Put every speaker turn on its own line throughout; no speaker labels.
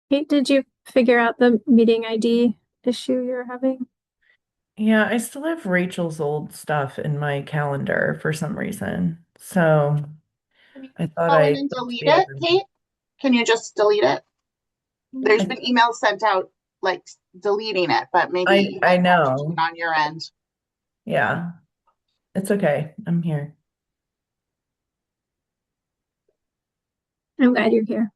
Kate, did you figure out the meeting ID issue you're having?
Yeah, I still have Rachel's old stuff in my calendar for some reason. So
Can you
I thought
go in
I
and
talked to
delete
the
it,
other one.
Kate? Can you just delete it? There's
I
been emails sent out like deleting it, but maybe
I
you
I
guys have to do it
know.
on your end.
Yeah, it's okay. I'm here.
I'm glad you're here.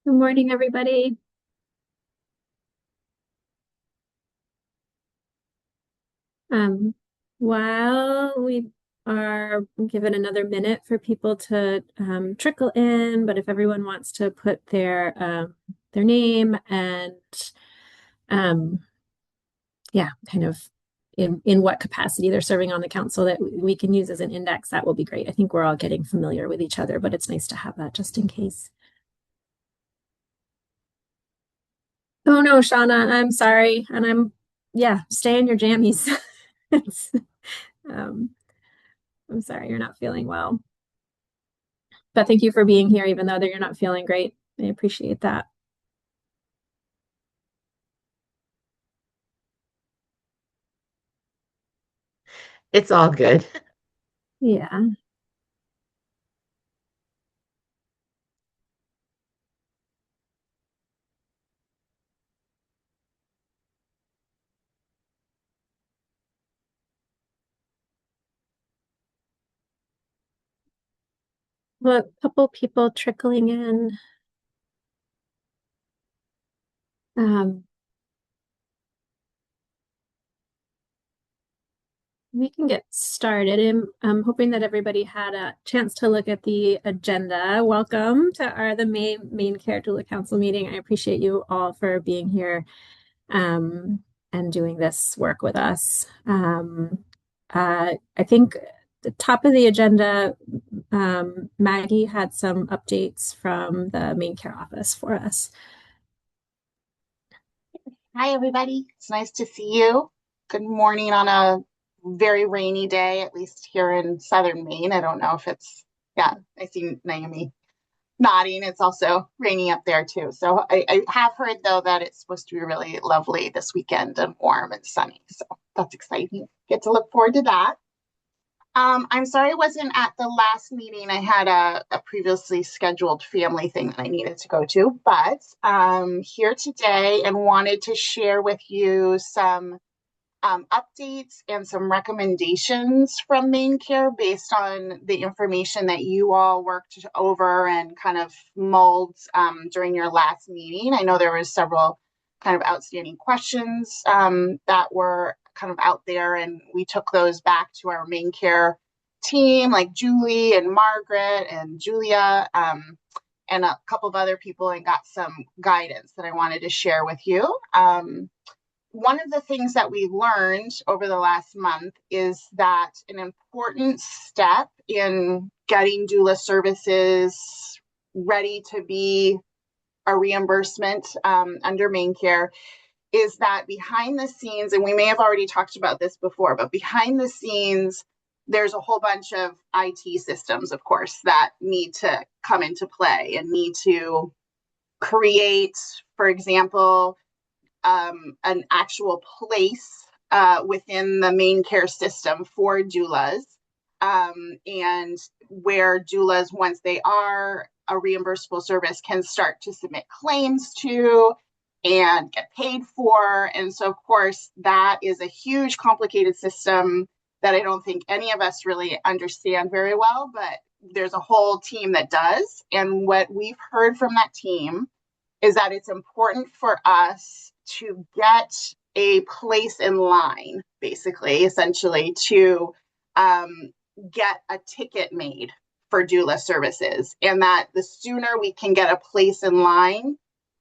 Good morning, everybody. Um, while we are given another minute for people to trickle in, but if everyone wants to put their name and um, yeah, kind of in what capacity they're serving on the council that we can use as an index, that will be great. I think we're all getting familiar with each other, but it's nice to have that just in case. Oh no, Shauna, I'm sorry. And yeah, stay in your jammies. It's, um, I'm sorry you're not feeling well. But thank you for being here, even though that you're not feeling great. I appreciate that.
It's all good.
Yeah. Well, a couple people trickling in. Um, we can get started. I'm hoping that everybody had a chance to look at the agenda. Welcome to the MaineCare Doula Council meeting. I appreciate you all for being here and doing this work with us. I think the top of the agenda, Maggie had some updates from the MaineCare office for us.
Hi, everybody. It's nice to see you. Good morning on a very rainy day, at least here in southern Maine. I don't know if yeah, I see Naomi nodding. It's also rainy up there too. So I have heard, though, that it's supposed to be really lovely this weekend and warm and sunny. So that's exciting. Get to look forward to that. I'm sorry I wasn't at the last meeting. I had a previously scheduled family thing that I needed to go to, but here today and wanted to share with you some updates and some recommendations from MaineCare based on the information that you all worked over and kind of mulled during your last meeting. I know there was several kind of outstanding questions that were kind of out there, and we took those back to our MaineCare team, like Julie and Margaret and Julia, and a couple of other people, and got some guidance that I wanted to share with you. One of the things that we learned over the last month is that an important step in getting doula services ready to be a reimbursement under MaineCare is that behind the scenes, and we may have already talked about this before, but behind the scenes, there's a whole bunch of IT systems, of course, that need to come into play and need to create, for example, an actual place within the MaineCare system for doulas, and where doulas, once they are a reimbursable service, can start to submit claims to and get paid for. And so, of course, that is a huge, complicated system that I don't think any of us really understand very well, but there's a whole team that does. And what we've heard from that team is that it's important for us to get a place in line, basically, essentially, to um, get a ticket made for doula services. And that the sooner we can get a place in line,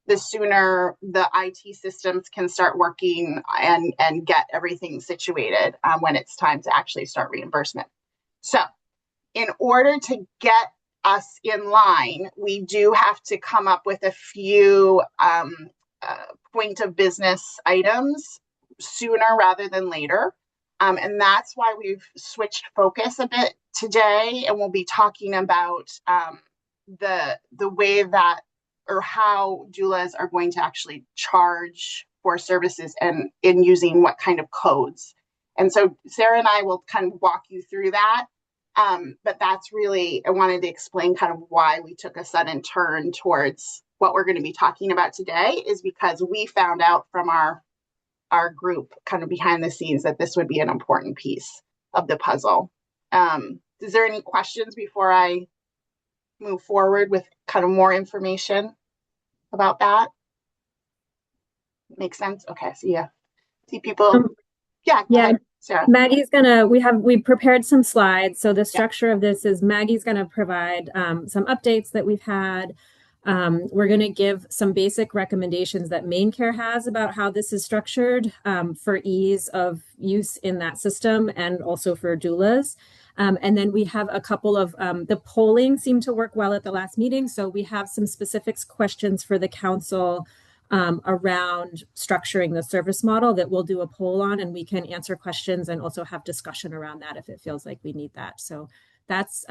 the sooner the IT systems can start working and get everything situated when it's time to actually start reimbursement. So in order to get us in line, we do have to come up with a few point of business items sooner rather than later. And that's why we've switched focus a bit today, and we'll be talking about the way that or how doulas are going to actually charge for services and in using what kind of codes. And so Sarah and I will kind of walk you through that. But that's really, I wanted to explain kind of why we took a sudden turn towards what we're going to be talking about today is because we found out from our group kind of behind the scenes that this would be an important piece of the puzzle. Is there any questions before I move forward with kind of more information about that? Makes sense? Okay, so yeah. See people. Yeah, go
Yeah,
ahead, Sarah.
we prepared some slides. So the
Yeah,
structure of this is Maggie's gonna provide some updates that we've had. We're gonna give some basic recommendations that MaineCare has about how this is structured for ease of use in that system and also for doulas. And then we have a couple of the polling seemed to work well at the last meeting. So we have some specifics questions for the council around structuring the service model that we'll do a poll on, and we can answer questions and also have discussion around that if it feels like we need that. So that's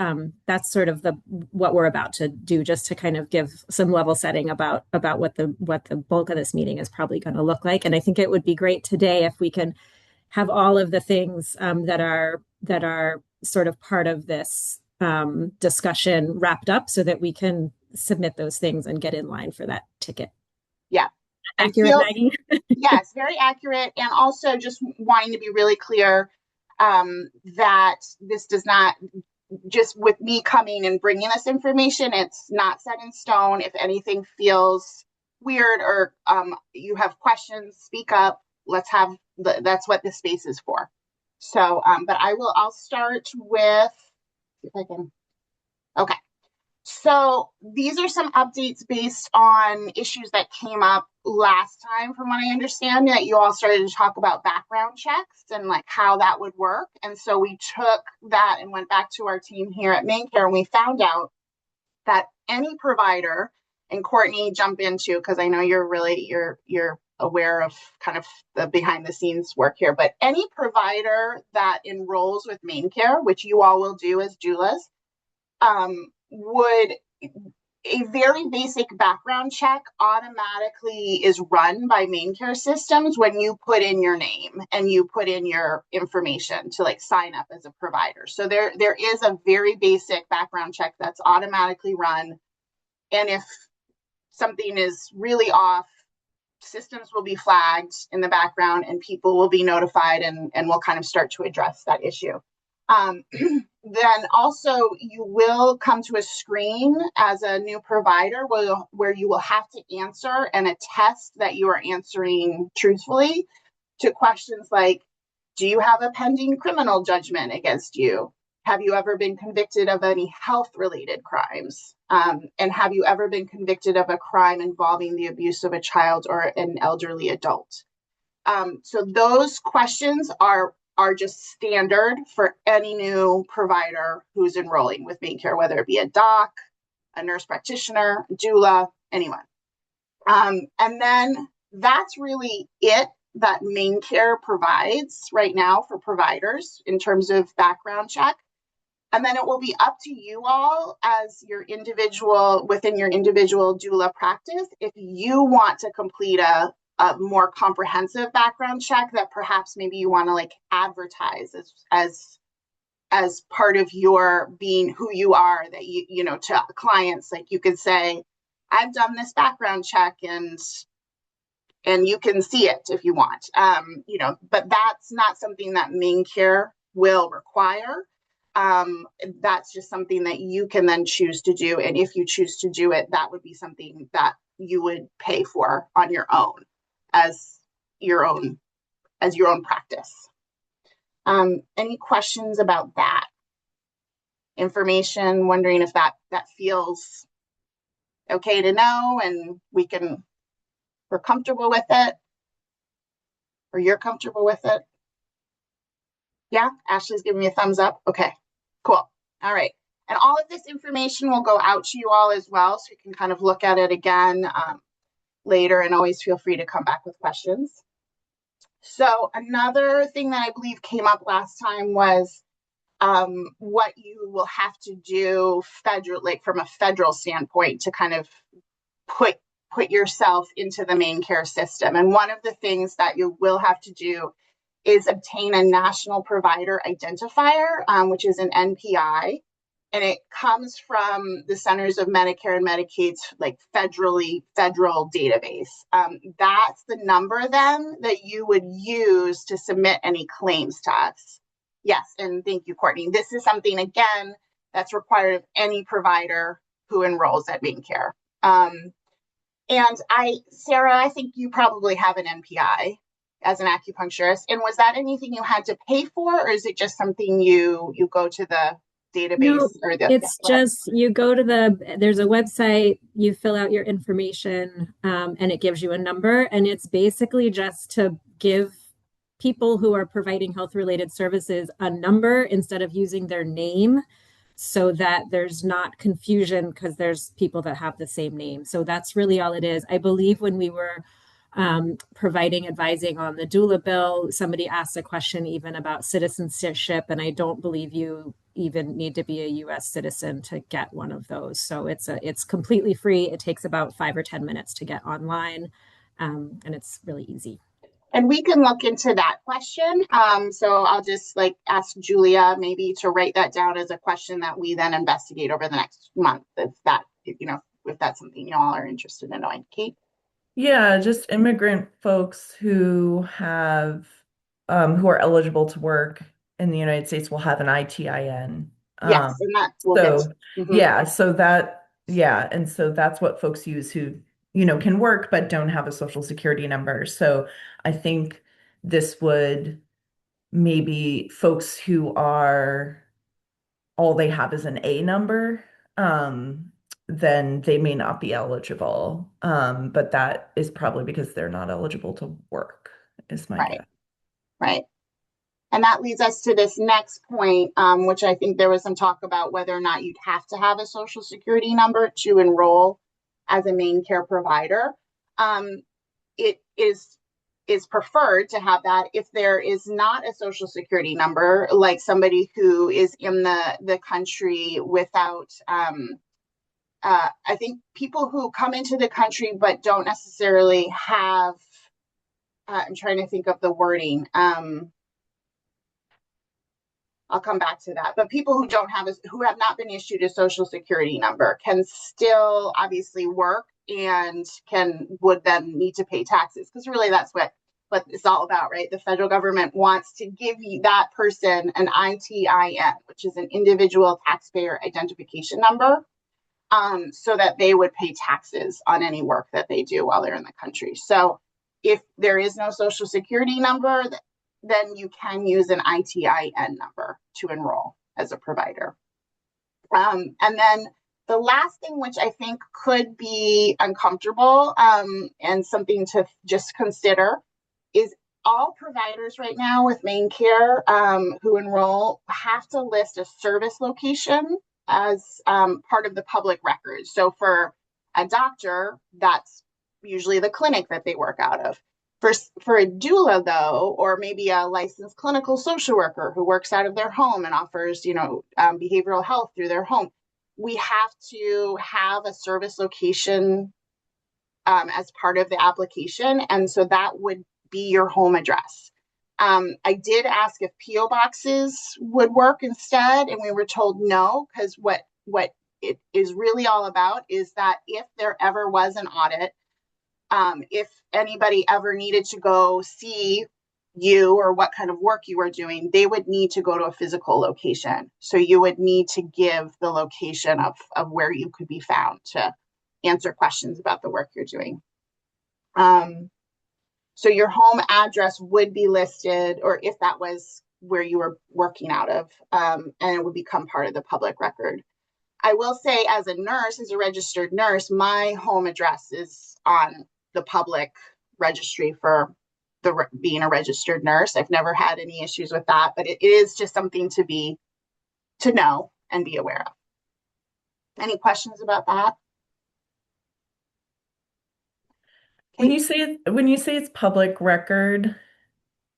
sort of what we're about to do, just to kind of give some level setting about what the bulk of this meeting is probably going to look like. And I think it would be great today if we can have all of the things that are sort of part of this discussion wrapped up so that we can submit those things and get in line for that ticket.
yeah. And
Accurate, Maggie?
yes, very accurate. And also just wanting to be really clear that this does not, just with me coming and bringing this information, it's not set in stone. If anything feels weird or you have questions, speak up. Let's have, that's what this space is for. So, but I'll start with, see if I can, okay. So these are some updates based on issues that came up last time, from what I understand, that you all started to talk about background checks and like how that would work. And so we took that and went back to our team here at MaineCare, and we found out that any provider, and Courtney, jump into, because I know you're aware of kind of the behind the scenes work here, but any provider that enrolls with MaineCare, which you all will do as doulas, would a very basic background check automatically is run by MaineCare systems when you put in your name and you put in your information to like sign up as a provider. So there is a very basic background check that's automatically run. And if something is really off, systems will be flagged in the background and people will be notified, and we'll kind of start to address that issue. Then also you will come to a screen as a new provider where you will have to answer and attest that you are answering truthfully to questions like, do you have a pending criminal judgment against you? Have you ever been convicted of any health-related crimes? And have you ever been convicted of a crime involving the abuse of a child or an elderly adult? So those questions are just standard for any new provider who's enrolling with MaineCare, whether it be a doc, a nurse practitioner, a doula, anyone. And then that's really it that MaineCare provides right now for providers in terms of background check. And then it will be up to you all as your individual, within your individual doula practice, if you want to complete a more comprehensive background check that perhaps maybe you want to like advertise as part of your being who you are, that you know, to clients, like you could say, I've done this background check and you can see it if you want, you know, but that's not something that MaineCare will require. That's just something that you can then choose to do. And if you choose to do it, that would be something that you would pay for on your own as your own practice. Any questions about that information? Wondering if that feels okay to know and we're comfortable with it, or you're comfortable with it. Yeah, Ashley's giving me a thumbs up. Okay, Cool. All right. And all of this information will go out to you all as well, so you can kind of look at it again later, and always feel free to come back with questions. So another thing that I believe came up last time was what you will have to do federal, like from a federal standpoint, to kind of put put yourself into the MaineCare system. And one of the things that you will have to do is obtain a national provider identifier, which is an NPI, and it comes from the Centers of Medicare and Medicaid's like federal database. That's the number then that you would use to submit any claims to us. Yes, and thank you, Courtney. This is something again that's required of any provider who enrolls at MaineCare. And Sarah, I think you probably have an NPI as an acupuncturist. And was that anything you had to pay for, or is it just something you go to the database
No,
or the?
it's just you go to there's a website, you fill out your information, and it gives you a number. And it's basically just to give people who are providing health related services a number instead of using their name so that there's not confusion because there's people that have the same name. So that's really all it is. I believe when we were providing advising on the doula bill, somebody asked a question even about citizenship, and I don't believe you even need to be a U.S. citizen to get one of those. So it's completely free. It takes about 5 or 10 minutes to get online, and it's really easy.
And we can look into that question. So I'll just like ask Julia maybe to write that down as a question that we then investigate over the next month, if that's something you all are interested in knowing. Kate?
Yeah, just immigrant folks who are eligible to work in the United States will have an ITIN.
Yes, and that we'll get
So
to. Mhm.
yeah, and so that's what folks use who, can work but don't have a social security number. So I think this would maybe folks who are all they have is an A number, then they may not be eligible. But that is probably because they're not eligible to work, is my
Right,
guess.
right. And that leads us to this next point, which I think there was some talk about whether or not you'd have to have a social security number to enroll as a MaineCare provider. It is preferred to have that if there is not a social security number, like somebody who is in the country without. I think people who come into the country but don't necessarily have. I'm trying to think of the wording. I'll come back to that. But people who have not been issued a social security number can still obviously work and would then need to pay taxes, because really that's what it's all about, right? The federal government wants to give you that person an ITIN, which is an individual taxpayer identification number, so that they would pay taxes on any work that they do while they're in the country. So if there is no social security number, then you can use an ITIN number to enroll as a provider. And then the last thing, which I think could be uncomfortable and something to just consider, is all providers right now with MaineCare who enroll have to list a service location as part of the public record. So for a doctor, that's usually the clinic that they work out of. For a doula, though, or maybe a licensed clinical social worker who works out of their home and offers, behavioral health through their home, we have to have a service location as part of the application. And so that would be your home address. I did ask if PO boxes would work instead, and we were told no, because what it is really all about is that if there ever was an audit, if anybody ever needed to go see you or what kind of work you were doing, they would need to go to a physical location. So you would need to give the location of where you could be found to answer questions about the work you're doing. So your home address would be listed, or if that was where you were working out of, and it would become part of the public record. I will say, as a registered nurse, my home address is on the public registry for being a registered nurse. I've never had any issues with that, but it is just something to be to know and be aware of. Any questions about that?
When you say it's public record,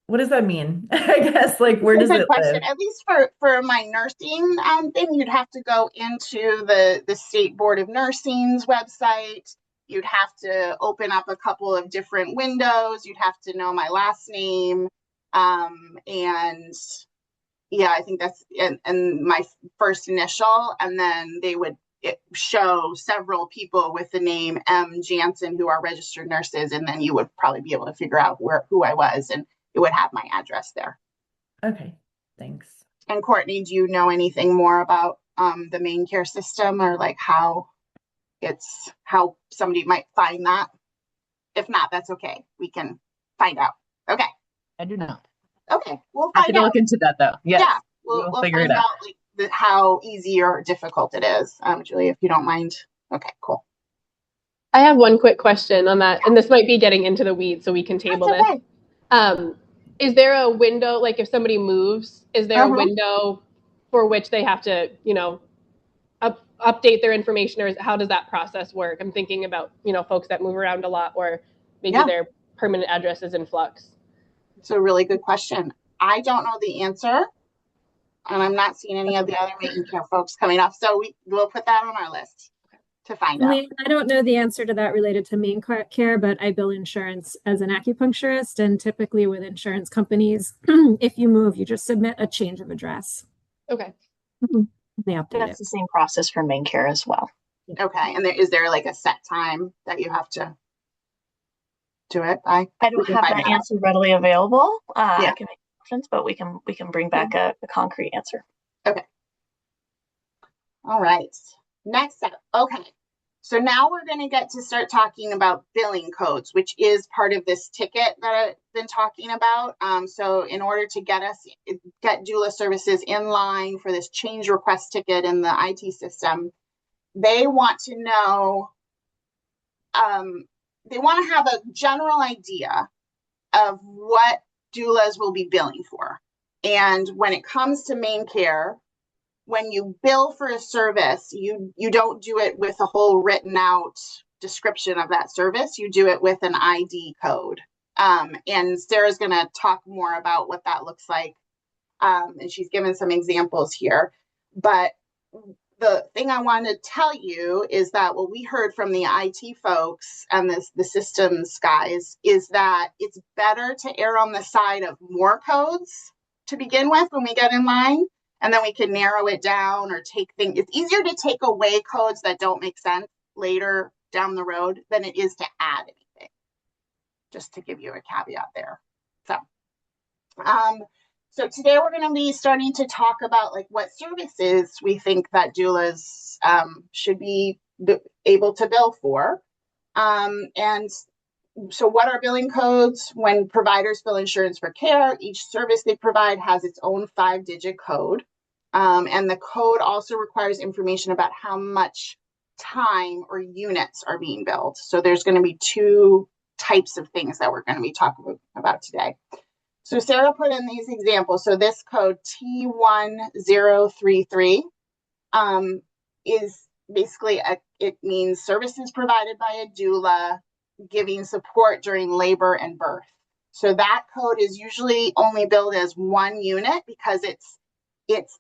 what does that mean? I guess, like, where
That's
does
a good
it
question.
live?
At least for my nursing thing, you'd have to go into the State Board of Nursing's website. You'd have to open up a couple of different windows. You'd have to know my last name. And yeah, I think that's and my first initial, and then they would show several people with the name M. Jansen who are registered nurses, and then you would probably be able to figure out who I was, and it would have my address there.
Okay, thanks.
And Courtney, do you know anything more about the MaineCare system, or like how somebody might find that? If not, that's okay. We can find out. Okay.
I do not.
Okay, we'll
Happy
find
to
out.
look into that though. Yes.
Yeah, we'll
figure
find
it out.
like how easy or difficult it is. Julie, if you don't mind. Okay, cool.
I have one quick question on that, and this might be getting into the weeds, so we can table
That's okay.
this. Is there a window, like if somebody moves, is there a window for which they have to, update their information, or how does that process work? I'm thinking about, folks that move around a lot, or maybe their permanent address is in flux.
It's a really good question. I don't know the answer, and I'm not seeing any of the other MaineCare folks coming up, so we'll put that on our list to find out.
I don't know the answer to that related to MaineCare, but I bill insurance as an acupuncturist, and typically with insurance companies, if you move, you just submit a change of address.
Okay.
They update
That's
it.
the same process for MaineCare as well.
Okay, and is there like a set time that you have to do it by?
I don't have that answer readily available. I can make options, but we can bring back a concrete answer.
Okay. All right. Next up. Okay. So now we're going to get to start talking about billing codes, which is part of this ticket that I've been talking about. So in order to get doula services in line for this change request ticket in the IT system, they want to know, they want to have a general idea of what doulas will be billing for. And when it comes to MaineCare, when you bill for a service, you don't do it with a whole written out description of that service. You do it with an ID code. And Sarah's going to talk more about what that looks like. And she's given some examples here. But the thing I want to tell you is that what we heard from the IT folks and the systems guys is that it's better to err on the side of more codes to begin with when we get in line. And then we can narrow it down or take things. It's easier to take away codes that don't make sense later down the road than it is to add anything. Just to give you a caveat there. So today we're going to be starting to talk about like what services we think that doulas should be able to bill for. And so what are billing codes? When providers bill insurance for care, each service they provide has its own 5-digit code. And the code also requires information about how much time or units are being billed. So there's going to be 2 types of things that we're going to be talking about today. So Sarah put in these examples. So this code T1033 is basically it means services provided by a doula giving support during labor and birth. So that code is usually only billed as 1 unit because it's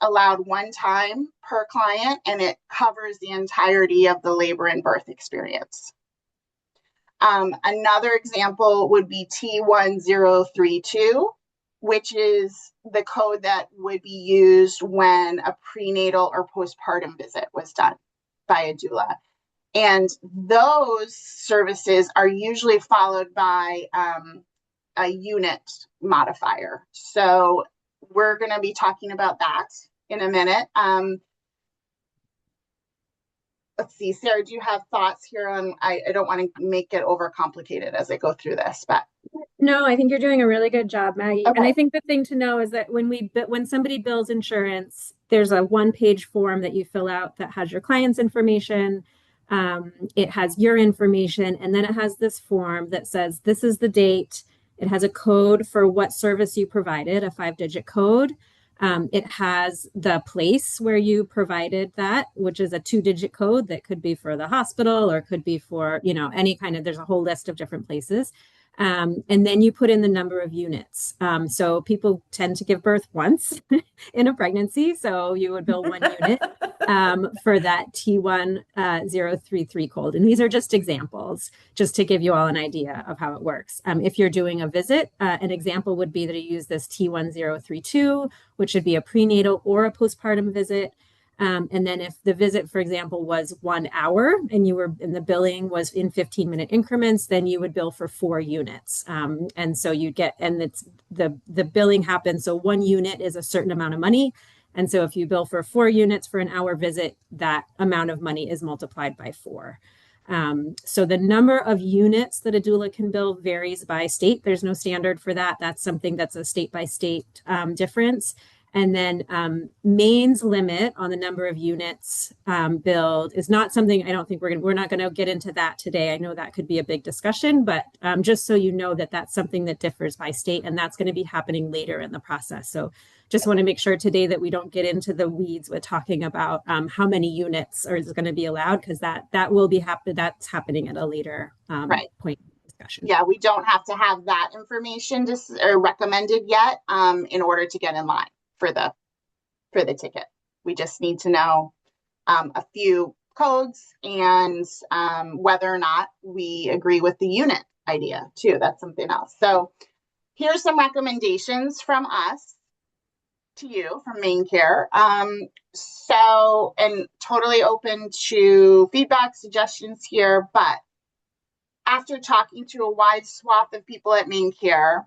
allowed 1 time per client, and it covers the entirety of the labor and birth experience. Another example would be T1032, which is the code that would be used when a prenatal or postpartum visit was done by a doula. And those services are usually followed by a unit modifier. So we're going to be talking about that in a minute. Let's see, Sarah, do you have thoughts here on, I don't want to make it overcomplicated as I go through this, but.
No, I think you're doing a really good job, Maggie.
Okay.
And I think the thing to know is that when somebody bills insurance, there's a 1-page form that you fill out that has your client's information. It has your information, and then it has this form that says, this is the date. It has a code for what service you provided, a 5-digit code. It has the place where you provided that, which is a 2-digit code that could be for the hospital or could be for, any kind of, there's a whole list of different places. And then you put in the number of units. So people tend to give birth once in a pregnancy. So you would bill 1 unit for that T1033 code. And these are just examples, just to give you all an idea of how it works. If you're doing a visit, an example would be that you use this T1032, which should be a prenatal or a postpartum visit. And then if the visit, for example, was 1 hour and the billing was in 15-minute increments, then you would bill for 4 units. And so it's the billing happens. So 1 unit is a certain amount of money. And so if you bill for 4 units for an hour visit, that amount of money is multiplied by 4. So the number of units that a doula can bill varies by state. There's no standard for that. That's something that's a state by state difference. And then Maine's limit on the number of units billed is not something I don't think we're not going to get into that today. I know that could be a big discussion, but just so you know that that's something that differs by state, and that's going to be happening later in the process. So just want to make sure today that we don't get into the weeds with talking about how many units is going to be allowed, because that will be that's happening at a later point in the discussion.
Yeah, we don't have to have that information recommended yet in order to get in line for the ticket. We just need to know a few codes and whether or not we agree with the unit idea too. That's something else. So here's some recommendations from us to you from MaineCare. And totally open to feedback, suggestions here, but after talking to a wide swath of people at MaineCare,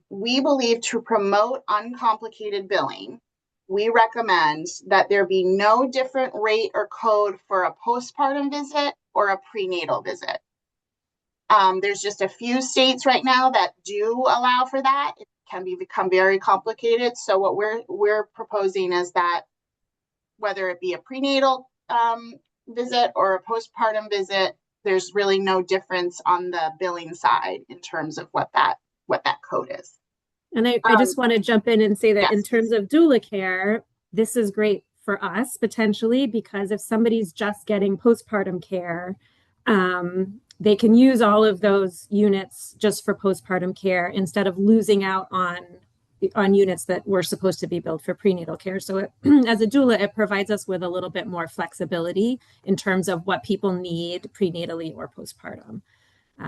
we believe to promote uncomplicated billing, we recommend that there be no different rate or code for a postpartum visit or a prenatal visit. There's just a few states right now that do allow for that. It can become very complicated. So what we're proposing is that whether it be a prenatal visit or a postpartum visit, there's really no difference on the billing side in terms of what that code is.
And I just want to jump in and say that
yes.
In terms of doula care, this is great for us potentially, because if somebody's just getting postpartum care, they can use all of those units just for postpartum care instead of losing out on units that were supposed to be billed for prenatal care. So as a doula, it provides us with a little bit more flexibility in terms of what people need prenatally or postpartum.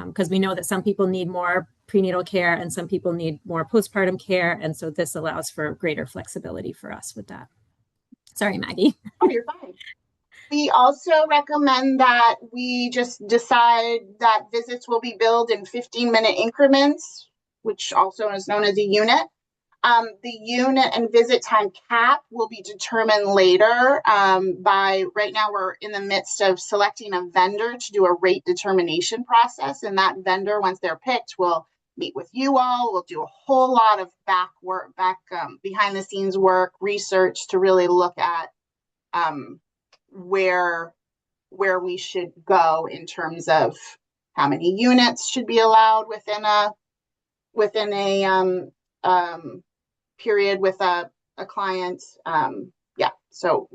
Because we know that some people need more prenatal care and some people need more postpartum care. And so this allows for greater flexibility for us with that. Sorry, Maggie.
Oh, you're fine. We also recommend that we just decide that visits will be billed in 15-minute increments, which also is known as a unit. The unit and visit time cap will be determined later right now we're in the midst of selecting a vendor to do a rate determination process. And that vendor, once they're picked, will meet with you all. We'll do a whole lot of behind the scenes work, research to really look at where we should go in terms of how many units should be allowed within a period with a client. So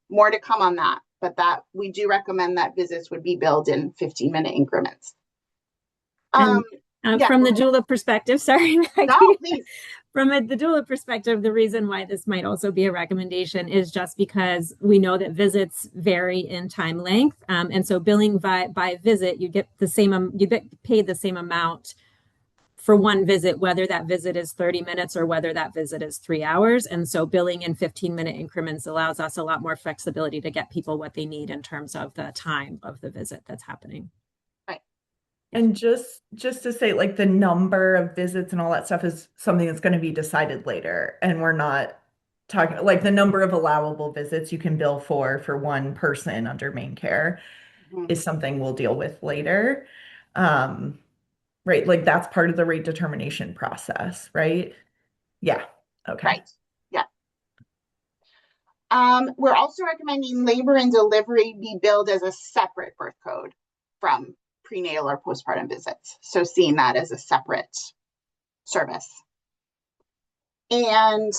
more to come on that, but that we do recommend that visits would be billed in 15-minute increments.
From the doula perspective, sorry, Maggie.
No, please.
From the doula perspective, the reason why this might also be a recommendation is just because we know that visits vary in time length. And so billing by visit, you get paid the same amount for one visit, whether that visit is 30 minutes or whether that visit is 3 hours. And so billing in 15-minute increments allows us a lot more flexibility to get people what they need in terms of the time of the visit that's happening.
Right.
And just to say, like, the number of visits and all that stuff is something that's going to be decided later. And we're not talking like the number of allowable visits you can bill for one person under MaineCare is something we'll deal with later. Right. Like that's part of the rate determination process, right? Yeah. Okay.
Right. Yeah. We're also recommending labor and delivery be billed as a separate birth code from prenatal or postpartum visits. So seeing that as a separate service. And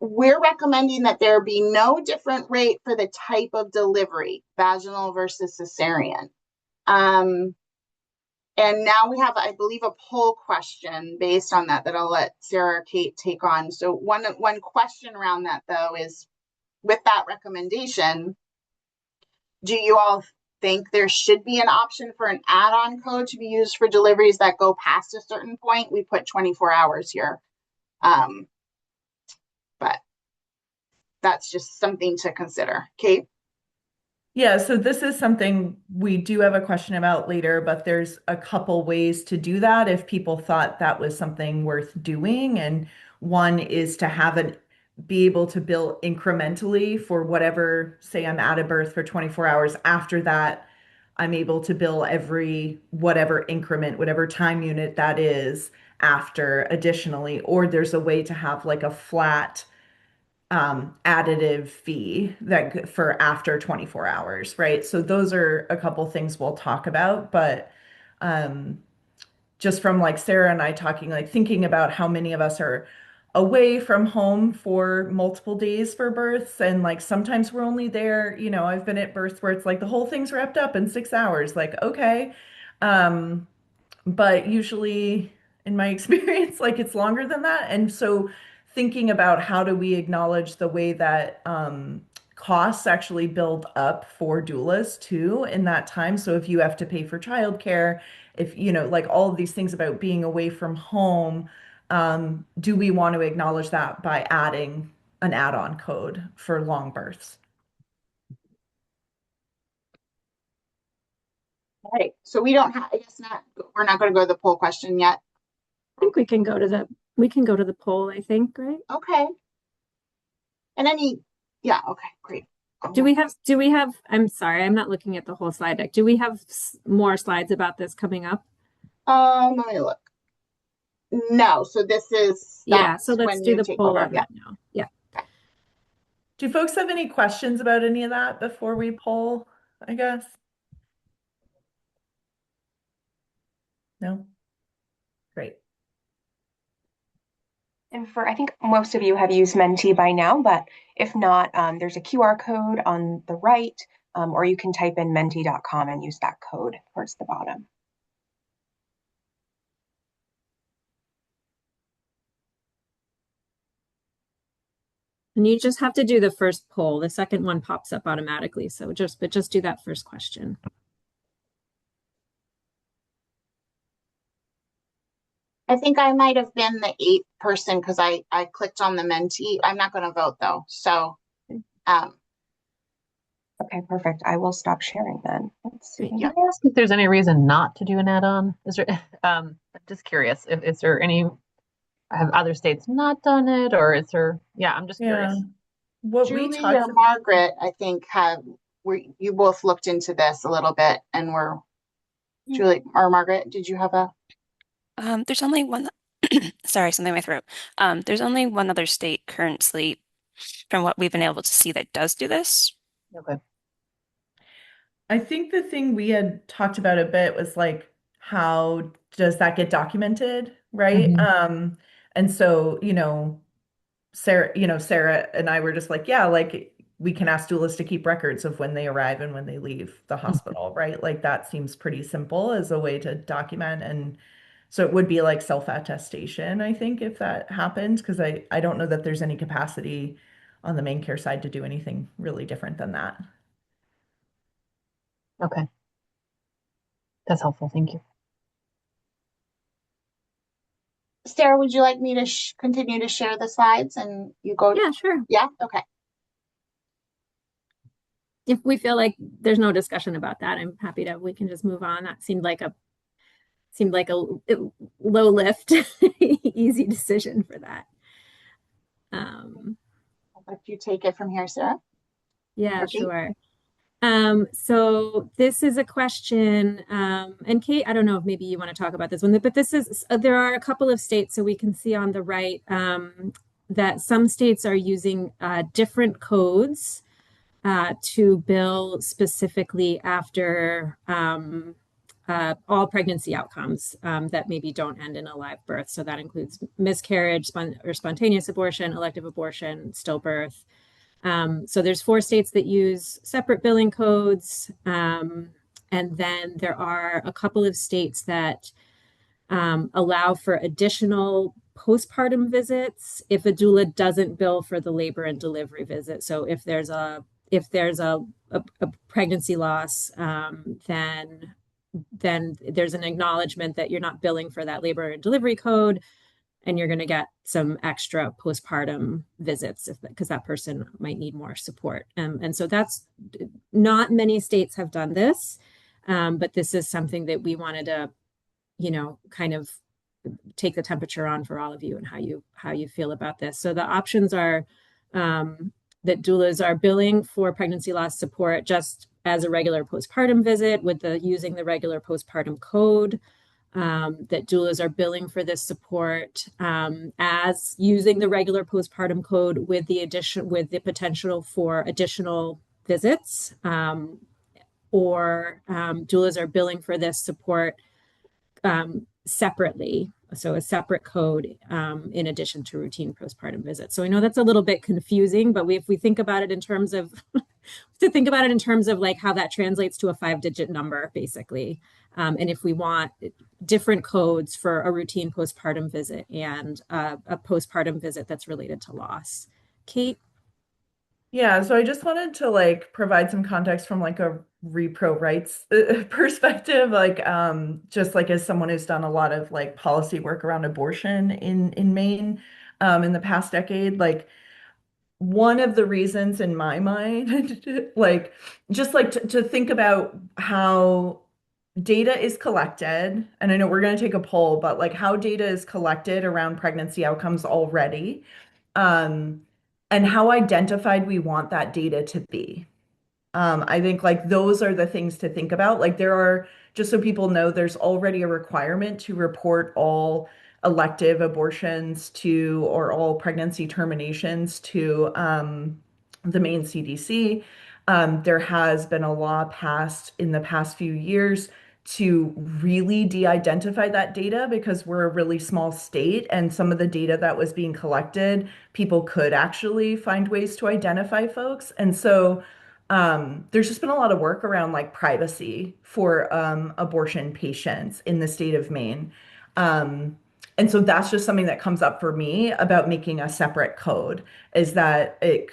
we're recommending that there be no different rate for the type of delivery, vaginal versus cesarean. And now we have, I believe, a poll question based on that I'll let Sarah or Kate take on. So one question around that, though, is with that recommendation, do you all think there should be an option for an add-on code to be used for deliveries that go past a certain point? We put 24 hours here. But that's just something to consider. Kate?
Yeah, so this is something we do have a question about later, but there's a couple ways to do that if people thought that was something worth doing. And one is to have it be able to bill incrementally for whatever, say I'm at a birth for 24 hours. After that, I'm able to bill every whatever increment, whatever time unit that is after additionally, or there's a way to have like a flat additive fee that for after 24 hours, right? So those are a couple things we'll talk about, but just from like Sarah and I talking, like thinking about how many of us are away from home for multiple days for births, and like sometimes we're only there, I've been at births where it's like the whole thing's wrapped up in 6 hours, like okay. But usually in my experience, like it's longer than that. And so thinking about how do we acknowledge the way that costs actually build up for doulas too in that time. So if you have to pay for childcare, if like all of these things about being away from home, do we want to acknowledge that by adding an add-on code for long births?
All right. So we don't have, I guess not, we're not going to go to the poll question yet.
I think we can go to the poll, I think, right?
Okay. And yeah, okay, great.
Do we have, I'm sorry, I'm not looking at the whole slide deck. Do we have more slides about this coming up?
Let me look. No, so this is,
yeah, so let's do the poll on
that
now. Yeah.
Okay.
Do folks have any questions about any of that before we poll, I guess? No? Great.
And I think most of you have used Menti by now, but if not, there's a QR code on the right, or you can type in menti.com and use that code towards the bottom.
And you just have to do the first poll. The second one pops up automatically. So just do that first question.
I think I might have been the 8th person because I clicked on the Menti. I'm not going to vote though. So,
okay, perfect. I will stop sharing then. Let's see.
Yeah.
Can I ask if there's any reason not to do an add-on? Is there? I'm just curious. Is there any? Have other states not done it, or is there? Yeah, I'm just curious.
What
Julie
we talked
or Margaret, I think, you both looked into this a little bit, and Julie or Margaret, did you have a?
There's only one. Sorry, something in my throat. There's only one other state currently, from what we've been able to see, that does do this.
Okay.
I think the thing we had talked about a bit was like, how does that get documented, right? And so, Sarah and I were just like, yeah, like we can ask doulas to keep records of when they arrive and when they leave the hospital, right? Like that seems pretty simple as a way to document. And so it would be like self-attestation, I think, if that happens, because I don't know that there's any capacity on the MaineCare side to do anything really different than that.
Okay. That's helpful. Thank you.
Sarah, would you like me to continue to share the slides and you go?
Yeah, sure.
Yeah, okay.
If we feel like there's no discussion about that, I'm happy we can just move on. That seemed like a low lift, easy decision for that.
I'll let you take it from here, Sarah.
Yeah, sure. So this is a question, and Kate, I don't know if maybe you want to talk about this one, but there are a couple of states, so we can see on the right that some states are using different codes to bill specifically after all pregnancy outcomes that maybe don't end in a live birth. So that includes miscarriage or spontaneous abortion, elective abortion, stillbirth. So there's 4 states that use separate billing codes. And then there are a couple of states that allow for additional postpartum visits if a doula doesn't bill for the labor and delivery visit. So if there's a pregnancy loss, then there's an acknowledgement that you're not billing for that labor and delivery code, and you're going to get some extra postpartum visits because that person might need more support. And so that's not many states have done this, but this is something that we wanted to, kind of take the temperature on for all of you and how you feel about this. So the options are that doulas are billing for pregnancy loss support just as a regular postpartum visit with using the regular postpartum code. That doulas are billing for this support as using the regular postpartum code with the potential for additional visits, or doulas are billing for this support separately, so a separate code in addition to routine postpartum visits. So I know that's a little bit confusing, but if we think about it in terms of like how that translates to a 5-digit number, basically. And if we want different codes for a routine postpartum visit and a postpartum visit that's related to loss. Kate?
Yeah, so I just wanted to like provide some context from like a repro rights perspective, like just like as someone who's done a lot of like policy work around abortion in Maine in the past decade, like one of the reasons in my mind, like just like to think about how data is collected, and I know we're going to take a poll, but like how data is collected around pregnancy outcomes already, um, and how identified we want that data to be. I think like those are the things to think about. Like there are, just so people know, there's already a requirement to report all elective abortions to, or all pregnancy terminations to the Maine CDC. There has been a law passed in the past few years to really de-identify that data because we're a really small state, and some of the data that was being collected, people could actually find ways to identify folks. And so there's just been a lot of work around like privacy for abortion patients in the state of Maine. And so that's just something that comes up for me about making a separate code, is that it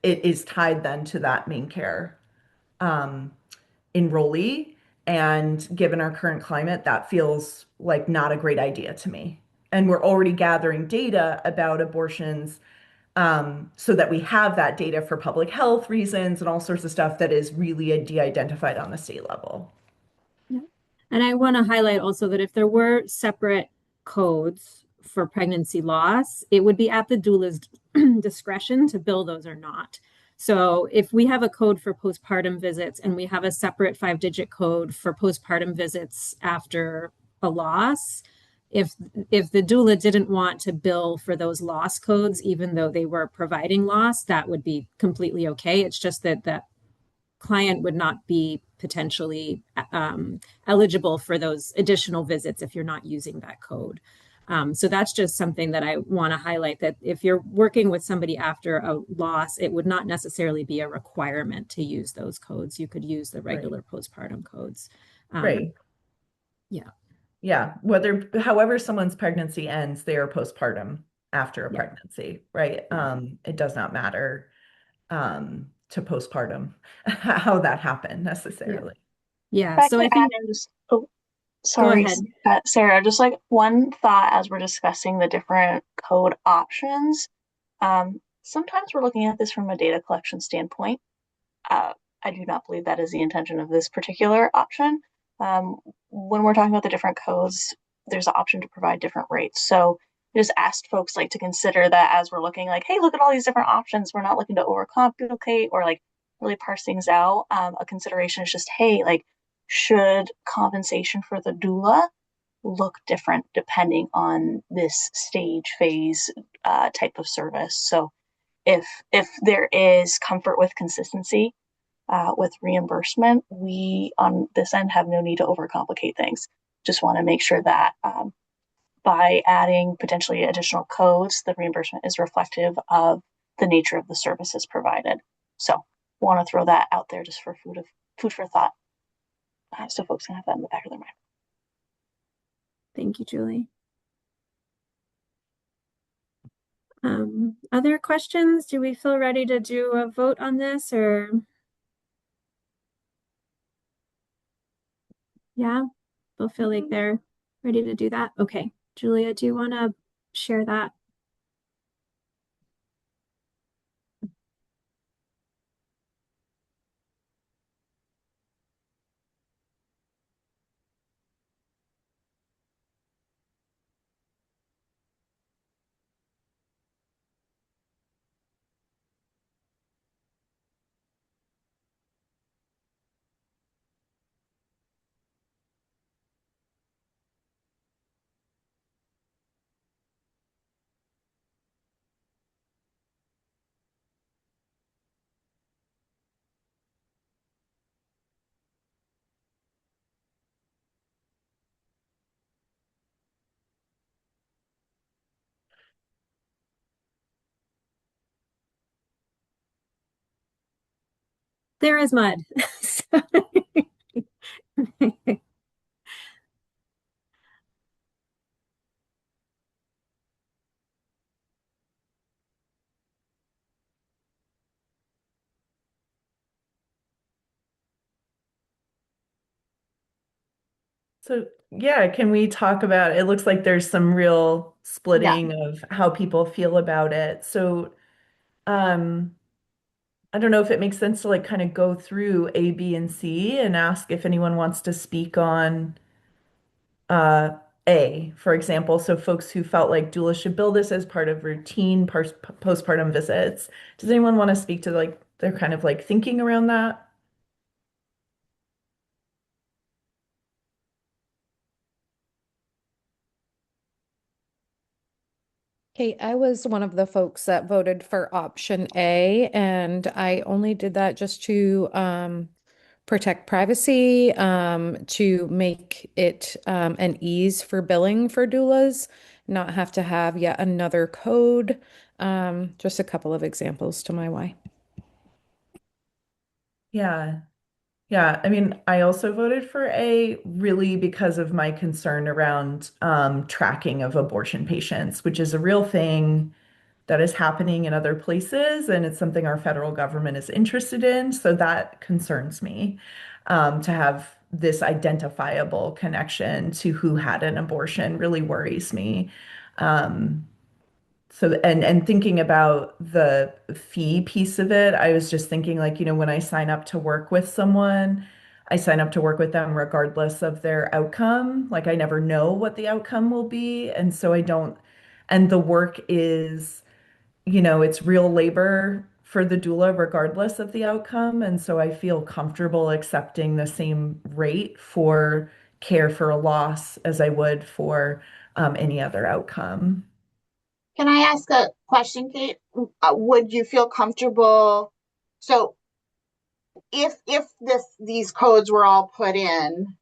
is tied then to that MaineCare enrollee. And given our current climate, that feels like not a great idea to me. And we're already gathering data about abortions so that we have that data for public health reasons and all sorts of stuff that is really de-identified on the state level.
Yeah. And I want to highlight also that if there were separate codes for pregnancy loss, it would be at the doula's discretion to bill those or not. So if we have a code for postpartum visits and we have a separate 5-digit code for postpartum visits after a loss, if the doula didn't want to bill for those loss codes, even though they were providing loss, that would be completely okay. It's just that that client would not be potentially eligible for those additional visits if you're not using that code. So that's just something that I want to highlight, that if you're working with somebody after a loss, it would not necessarily be a requirement to use those codes. You could use the regular postpartum codes.
Right.
Yeah.
Yeah. However someone's pregnancy ends, they are postpartum after a pregnancy, right? It does not matter to postpartum how that happened necessarily.
Yeah. So I think
sorry,
go ahead.
Sarah, just like one thought as we're discussing the different code options. Sometimes we're looking at this from a data collection standpoint. I do not believe that is the intention of this particular option. When we're talking about the different codes, there's an option to provide different rates. So I just asked folks like to consider that as we're looking like, hey, look at all these different options. We're not looking to overcomplicate or like really parse things out. A consideration is just, hey, like, should compensation for the doula look different depending on this stage phase type of service? So if there is comfort with consistency, with reimbursement, we on this end have no need to overcomplicate things. Just want to make sure that by adding potentially additional codes, the reimbursement is reflective of the nature of the services provided. So want to throw that out there just for food for thought, so folks can have that in the back of their mind.
Thank you, Julie. Other questions? Do we feel ready to do a vote on this, or? Yeah, they'll feel like they're ready to do that. Okay, Julia, do you want to share that? There is mud.
So yeah, can we talk about, it looks like there's some real
Yeah.
splitting of how people feel about it. So um I don't know if it makes sense to like kind of go through A, B, and C and ask if anyone wants to speak on uh A, for example. So folks who felt like doulas should bill this as part of routine postpartum visits. Does anyone want to speak to like their kind of like thinking around that?
Okay, I was one of the folks that voted for option A, and I only did that just to protect privacy, to make it an ease for billing for doulas, not have to have yet another code. Just a couple of examples to my why.
Yeah. Yeah, I mean, I also voted for A really because of my concern around tracking of abortion patients, which is a real thing that is happening in other places, and it's something our federal government is interested in. So that concerns me, to have this identifiable connection to who had an abortion really worries me. Um, so and thinking about the fee piece of it, I was just thinking like, when I sign up to work with someone, I sign up to work with them regardless of their outcome. Like I never know what the outcome will be. And so I don't, and the work is, it's real labor for the doula regardless of the outcome. And so I feel comfortable accepting the same rate for care for a loss as I would for any other outcome.
Can I ask a question, Kate? Would you feel comfortable? So if these codes were all put in,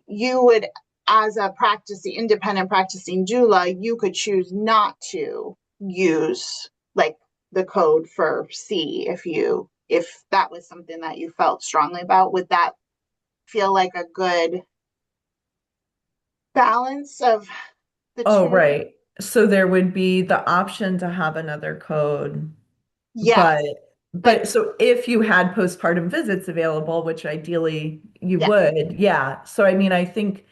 you would, as a practicing independent practicing doula, you could choose not to use like the code for C if that was something that you felt strongly about. Would that feel like a good balance of the
Oh,
two?
right. So there would be the option to have another code,
Yes,
but
but
so if you had postpartum visits available, which ideally you
yes,
would, yeah. So I mean, I think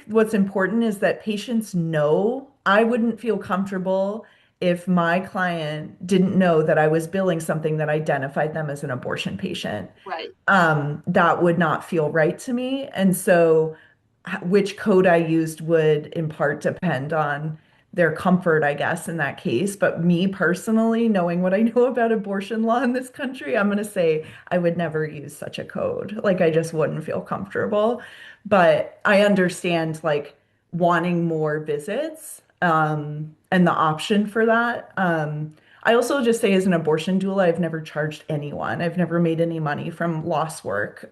what's important is that patients know. I wouldn't feel comfortable if my client didn't know that I was billing something that identified them as an abortion patient.
right.
That would not feel right to me. And so, which code I used would in part depend on their comfort, I guess, in that case. But me personally, knowing what I know about abortion law in this country, I'm going to say I would never use such a code. Like, I just wouldn't feel comfortable. But I understand, like, wanting more visits, and the option for that. I also just say as an abortion doula, I've never charged anyone. I've never made any money from loss work.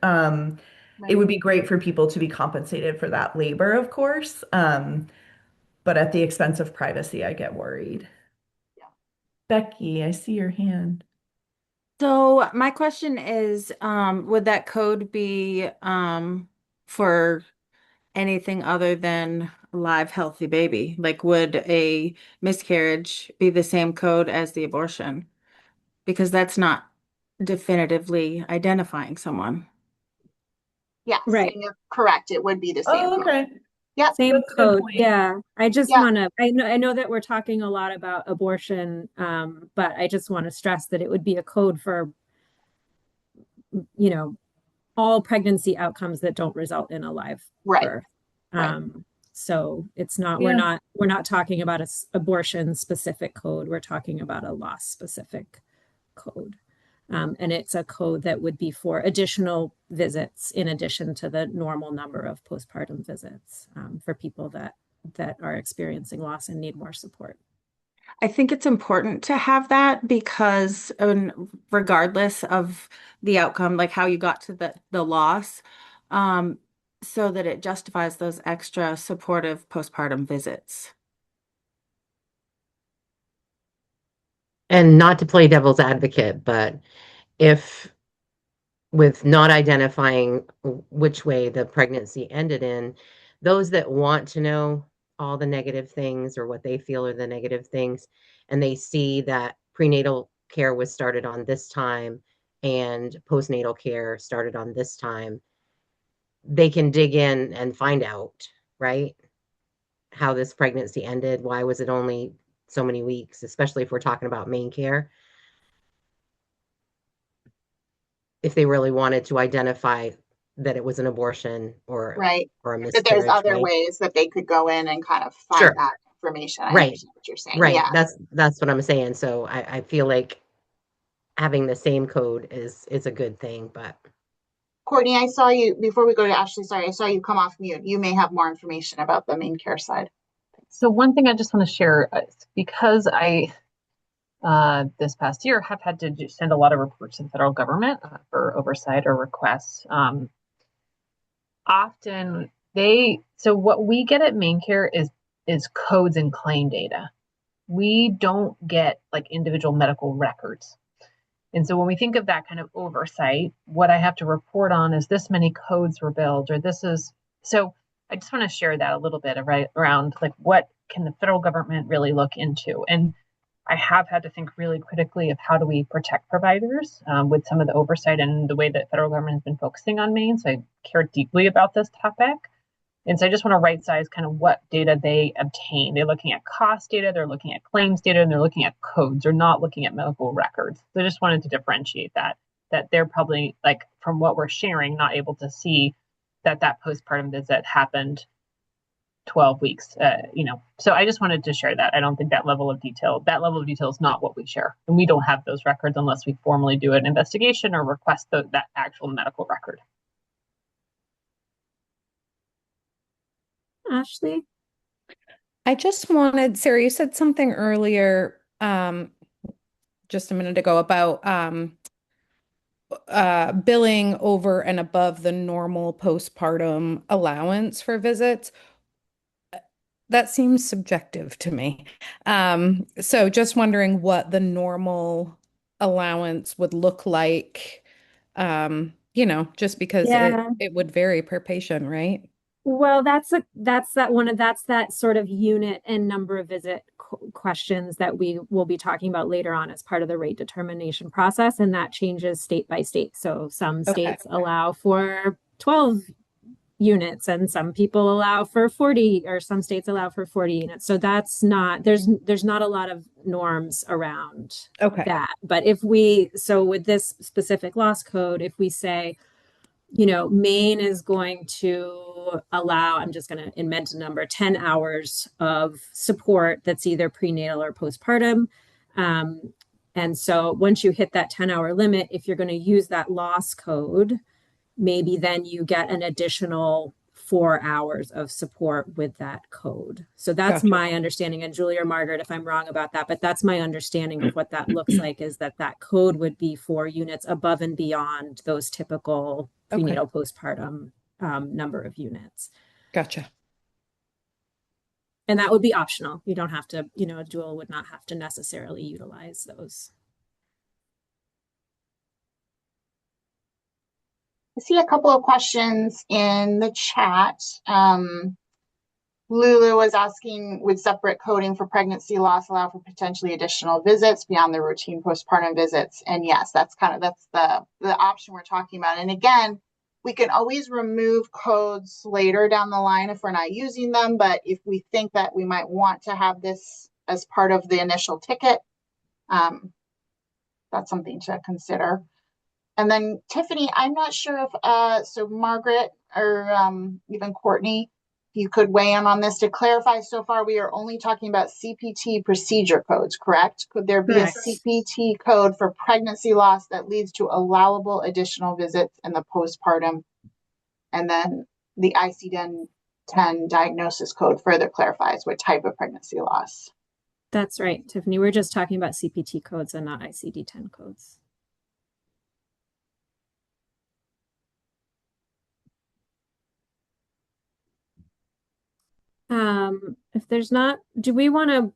It would be great for people to be compensated for that labor, of course. But at the expense of privacy, I get worried.
Yeah.
Becky, I see your hand.
So my question is, would that code be for anything other than a live, healthy baby? Like, would a miscarriage be the same code as the abortion? Because that's not definitively identifying someone.
Yes,
Right.
and you're correct. It would be the same
Oh,
code.
okay.
Yep.
Same
That's a good
code.
point.
Yeah. I just
Yeah.
want to, I know that we're talking a lot about abortion, but I just want to stress that it would be a code for, you know, all pregnancy outcomes that don't result in a live
Right.
birth.
Right.
So it's not,
Yeah.
we're not talking about a abortion specific code. We're talking about a loss specific code. And it's a code that would be for additional visits in addition to the normal number of postpartum visits for people that are experiencing loss and need more support.
I think it's important to have that because regardless of the outcome, like how you got to the loss, um, so that it justifies those extra supportive postpartum visits.
And not to play devil's advocate, but if with not identifying which way the pregnancy ended in, those that want to know all the negative things or what they feel are the negative things, and they see that prenatal care was started on this time and postnatal care started on this time, they can dig in and find out, right? How this pregnancy ended. Why was it only so many weeks, especially if we're talking about MaineCare? If they really wanted to identify that it was an abortion
Right.
or a
That there's
miscarriage,
other
right?
ways that they could go in and kind of find
Sure.
that information. I
Right.
understand what you're saying.
Right.
Yeah.
That's what I'm saying. So I feel like having the same code is a good thing, but
Courtney, I saw you before we go to Ashley. Sorry, I saw you come off mute. You may have more information about the MaineCare side.
So one thing I just want to share, because I this past year have had to send a lot of reports to the federal government for oversight or requests. Often so what we get at MaineCare is codes and claim data. We don't get like individual medical records. And so when we think of that kind of oversight, what I have to report on is this many codes were billed, or this is so I just want to share that a little bit around like what can the federal government really look into. And I have had to think really critically of how do we protect providers with some of the oversight and the way that federal government has been focusing on Maine. So I care deeply about this topic. And so I just want to right size kind of what data they obtain. They're looking at cost data, they're looking at claims data, and they're looking at codes. They're not looking at medical records. So I just wanted to differentiate that they're probably, like, from what we're sharing, not able to see that postpartum visit happened 12 weeks, So I just wanted to share that. I don't think that level of detail is not what we share. And we don't have those records unless we formally do an investigation or request that actual medical record.
Ashley?
I just wanted, Sarah, you said something earlier, just a minute ago about billing over and above the normal postpartum allowance for visits. That seems subjective to me. So just wondering what the normal allowance would look like, just because
Yeah.
it would vary per patient, right?
Well, that's that sort of unit and number of visit questions that we will be talking about later on as part of the rate determination process, and that changes state by state. So some
Okay.
states allow for 12 units and some people allow for 40, or some states allow for 40 units. So there's not a lot of norms around that. But with this specific loss code, if we say, Maine is going to allow, I'm just going to invent a number, 10 hours of support that's either prenatal or postpartum. And so once you hit that 10-hour limit, if you're going to use that loss code, maybe then you get an additional 4 hours of support with that code. So that's
Gotcha.
my understanding. And Julie or Margaret, if I'm wrong about that, but that's my understanding of what that looks like, is that that code would be for units above and beyond those typical
Okay.
prenatal postpartum number of units.
Gotcha.
And that would be optional. You don't have to, a doula would not have to necessarily utilize those.
I see a couple of questions in the chat. Lulu was asking, would separate coding for pregnancy loss allow for potentially additional visits beyond the routine postpartum visits? And yes, that's the option we're talking about. And again, we can always remove codes later down the line if we're not using them. But if we think that we might want to have this as part of the initial ticket, that's something to consider. And then Tiffany, I'm not sure if so Margaret or even Courtney, you could weigh in on this to clarify. So far, we are only talking about CPT procedure codes, correct? Could there be
Correct.
a CPT code for pregnancy loss that leads to allowable additional visits in the postpartum? And then the ICD-10 diagnosis code further clarifies what type of pregnancy loss.
That's right, Tiffany. We're just talking about CPT codes and not ICD-10 codes. If there's not, do we want to,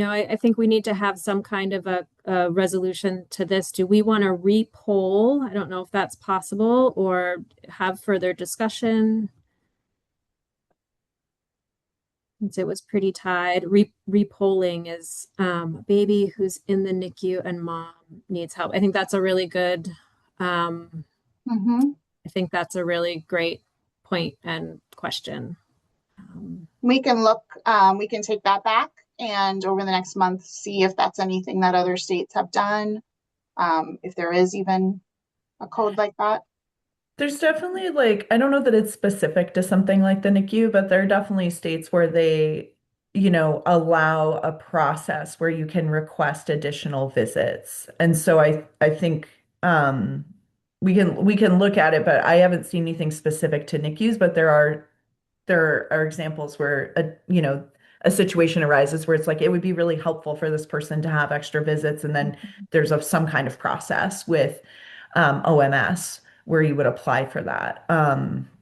I think we need to have some kind of a resolution to this. Do we want to re-poll? I don't know if that's possible, or have further discussion. Since it was pretty tied, re-polling is a baby who's in the NICU and mom needs help. I think that's a really good, I think that's a really great point and question.
We can look, we can take that back and over the next month, see if that's anything that other states have done. If there is even a code like that.
There's definitely I don't know that it's specific to something like the NICU, but there are definitely states where they, allow a process where you can request additional visits. And so I think we can look at it, but I haven't seen anything specific to NICUs, but there are examples where a situation arises where it's like it would be really helpful for this person to have extra visits, and then there's some kind of process with OMS where you would apply for that.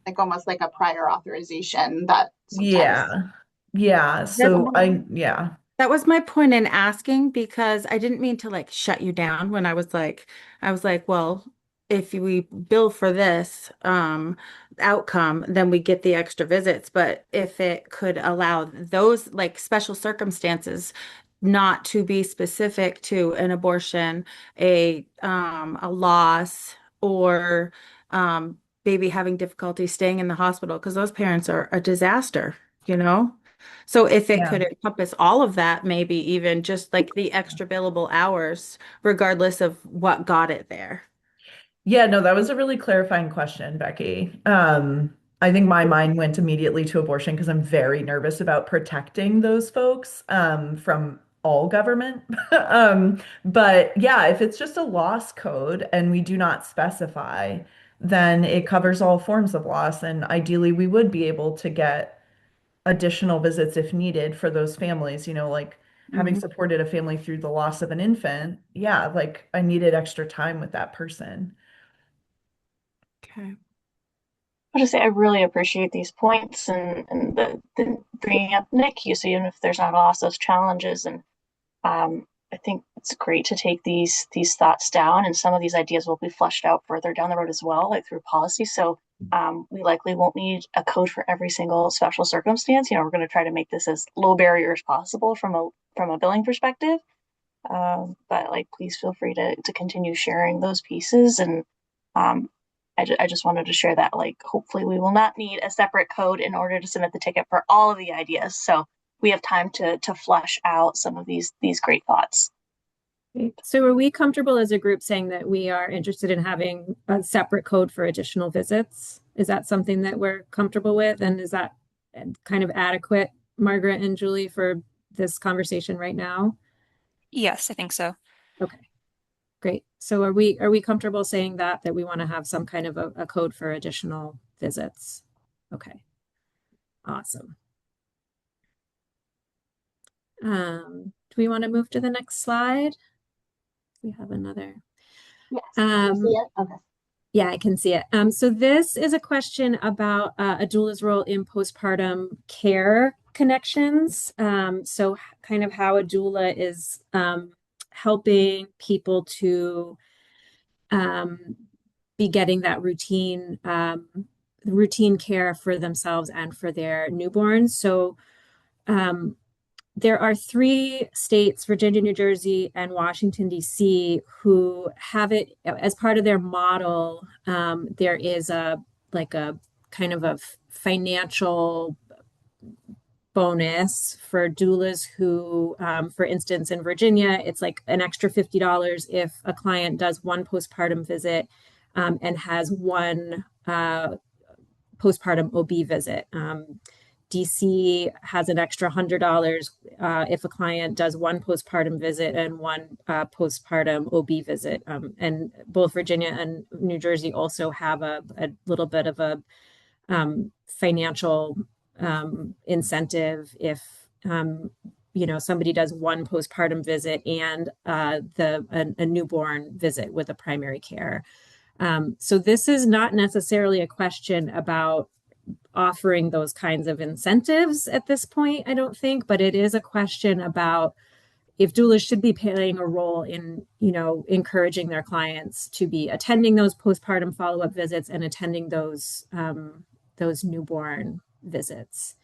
Like almost like a prior authorization that sometimes.
Yeah. So
That was my point in asking, because I didn't mean to shut you down when I was like, well, if we bill for this outcome, then we get the extra visits. But if it could allow those special circumstances not to be specific to an abortion, a loss, or baby having difficulty staying in the hospital, because those parents are a disaster, you know? So if it could encompass all of that, maybe even just the extra billable hours, regardless of what got it there.
Yeah, no, that was a really clarifying question, Becky. I think my mind went immediately to abortion because I'm very nervous about protecting those folks from all government. But yeah, if it's just a loss code and we do not specify, then it covers all forms of loss. And ideally, we would be able to get additional visits if needed for those families, having supported a family through the loss of an infant. Yeah, I needed extra time with that person.
Okay.
I'll just say I really appreciate these points and the bringing up NICU, so even if there's not lots of challenges, and I think it's great to take these thoughts down, and some of these ideas will be fleshed out further down the road as well, like through policy. So we likely won't need a code for every single special circumstance. We're going to try to make this as low barrier as possible from a billing perspective. But please feel free to continue sharing those pieces, and I just wanted to share that hopefully we will not need a separate code in order to submit the ticket for all of the ideas. So we have time to flesh out some of these great thoughts.
So are we comfortable as a group saying that we are interested in having a separate code for additional visits? Is that something that we're comfortable with? And is that kind of adequate, Margaret and Julie, for this conversation right now?
Yes, I think so.
Okay, great. So are we comfortable saying that we want to have some kind of a code for additional visits? Okay. Awesome. Do we want to move to the next slide? We have another.
Yes. Can you see it? Okay.
Yeah, I can see it. So this is a question about a doula's role in postpartum care connections. So kind of how a doula is helping people to um, be getting that routine care for themselves and for their newborns. So um, there are three states, Virginia, New Jersey, and Washington, D.C., who have it as part of their model. There is a like a kind of a financial bonus for doulas who, for instance, in Virginia, it's like an extra $50 if a client does one postpartum visit and has one postpartum OB visit. DC has an extra $100 if a client does one postpartum visit and one postpartum OB visit. And both Virginia and New Jersey also have a little bit of a financial incentive if somebody does one postpartum visit and a newborn visit with a primary care. So this is not necessarily a question about offering those kinds of incentives at this point, I don't think, but it is a question about if doulas should be playing a role in, encouraging their clients to be attending those postpartum follow-up visits and attending those newborn visits.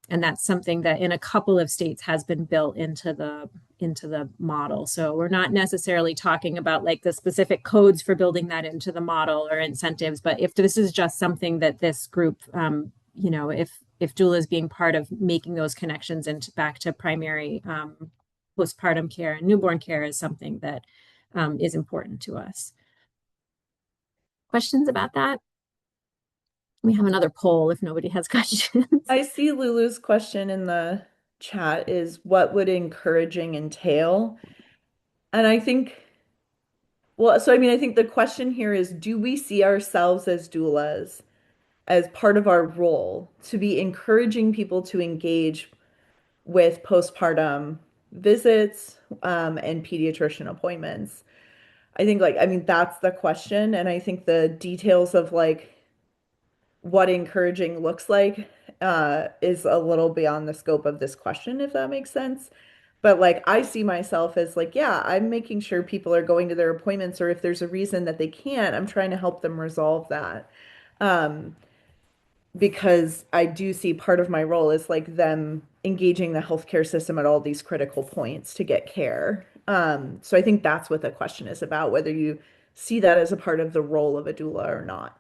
And that's something that in a couple of states has been built into the model. So we're not necessarily talking about like the specific codes for building that into the model or incentives, but if this is just something that this group, if doula is being part of making those connections into back to primary postpartum care and newborn care is something that is important to us. Questions about that? We have another poll if nobody has questions.
I see Lulu's question in the chat is what would encouraging entail? And I think, I think the question here is, do we see ourselves as doulas as part of our role to be encouraging people to engage with postpartum visits and pediatrician appointments? I think that's the question. And I think the details of what encouraging looks like is a little beyond the scope of this question, if that makes sense. But I see myself as yeah, I'm making sure people are going to their appointments, or if there's a reason that they can't, I'm trying to help them resolve that. Um, because I do see part of my role is them engaging the healthcare system at all these critical points to get care. So I think that's what the question is about, whether you see that as a part of the role of a doula or not.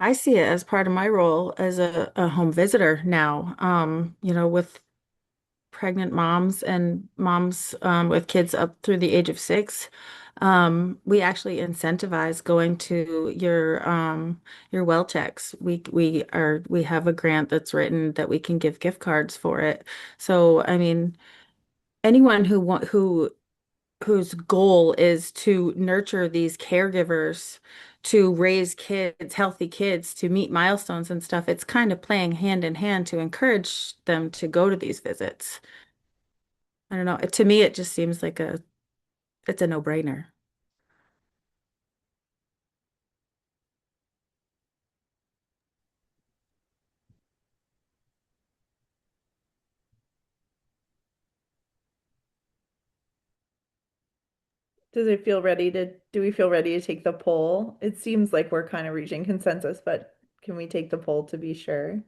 I see it as part of my role as a home visitor now. With pregnant moms and moms with kids up through the age of 6, we actually incentivize going to your well checks. We have a grant that's written that we can give gift cards for it. So I mean, anyone whose goal is to nurture these caregivers to raise kids, healthy kids, to meet milestones and stuff, it's kind of playing hand in hand to encourage them to go to these visits. I don't know. To me, it just seems like it's a no-brainer.
Do we feel ready to take the poll? It seems like we're kind of reaching consensus, but can we take the poll to be sure?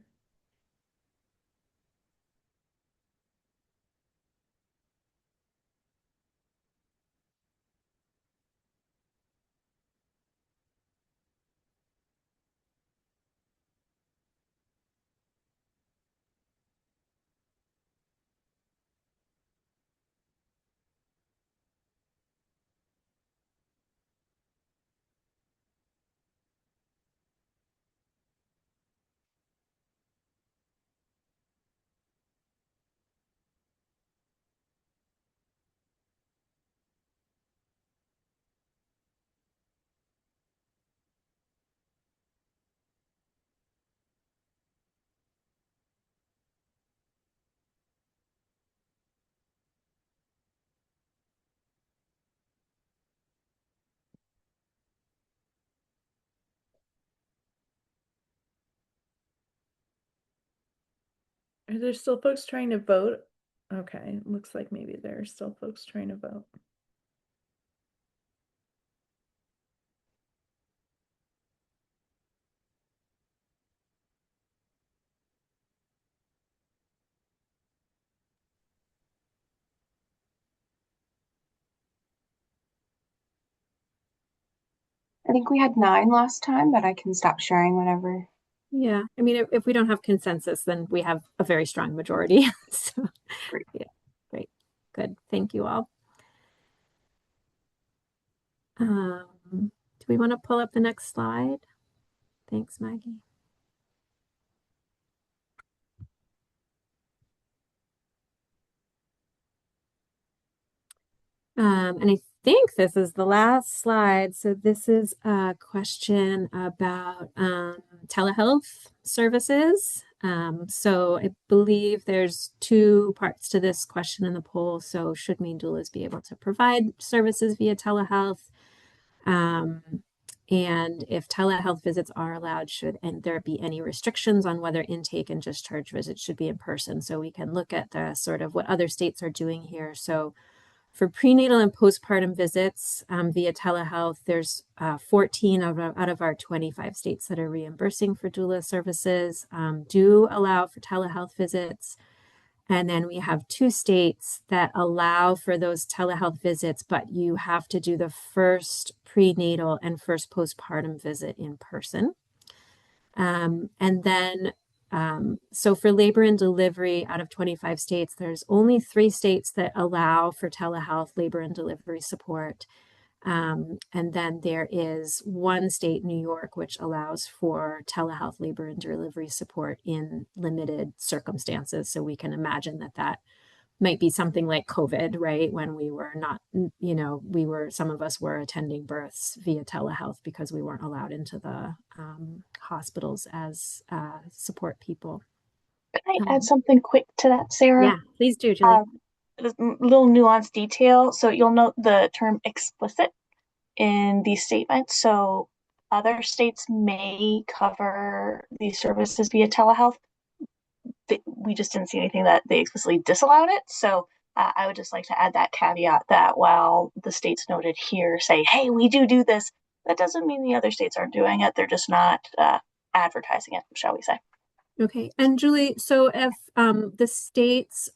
Are there still folks trying to vote? Okay, looks like maybe there are still folks trying to vote.
I think we had 9 last time, but I can stop sharing whenever.
Yeah, I mean, if we don't have consensus, then we have a very strong majority. So,
Great.
yeah, great, good. Thank you all. Do we want to pull up the next slide? Thanks, Maggie. And I think this is the last slide. So this is a question about telehealth services. So I believe there's two parts to this question in the poll. So should Maine doulas be able to provide services via telehealth? And if telehealth visits are allowed, should and there be any restrictions on whether intake and discharge visits should be in person? So we can look at the sort of what other states are doing here. So for prenatal and postpartum visits via telehealth, there's 14 out of our 25 states that are reimbursing for doula services, do allow for telehealth visits. And then we have 2 states that allow for those telehealth visits, but you have to do the first prenatal and first postpartum visit in person. And then so for labor and delivery out of 25 states, there's only 3 states that allow for telehealth labor and delivery support. And then there is 1 state, New York, which allows for telehealth labor and delivery support in limited circumstances. So we can imagine that that might be something like COVID, right? When we were not, some of us were attending births via telehealth because we weren't allowed into the hospitals as support people.
Can I add something quick to that, Sarah?
Yeah, please do, Julie.
A little nuanced detail. So you'll note the term explicit in these statements. So other states may cover these services via telehealth. We just didn't see anything that they explicitly disallowed it. So I would just like to add that caveat that while the states noted here say, hey, we do this, that doesn't mean the other states aren't doing it. They're just not advertising it, shall we say.
Okay. And Julie, so if the states,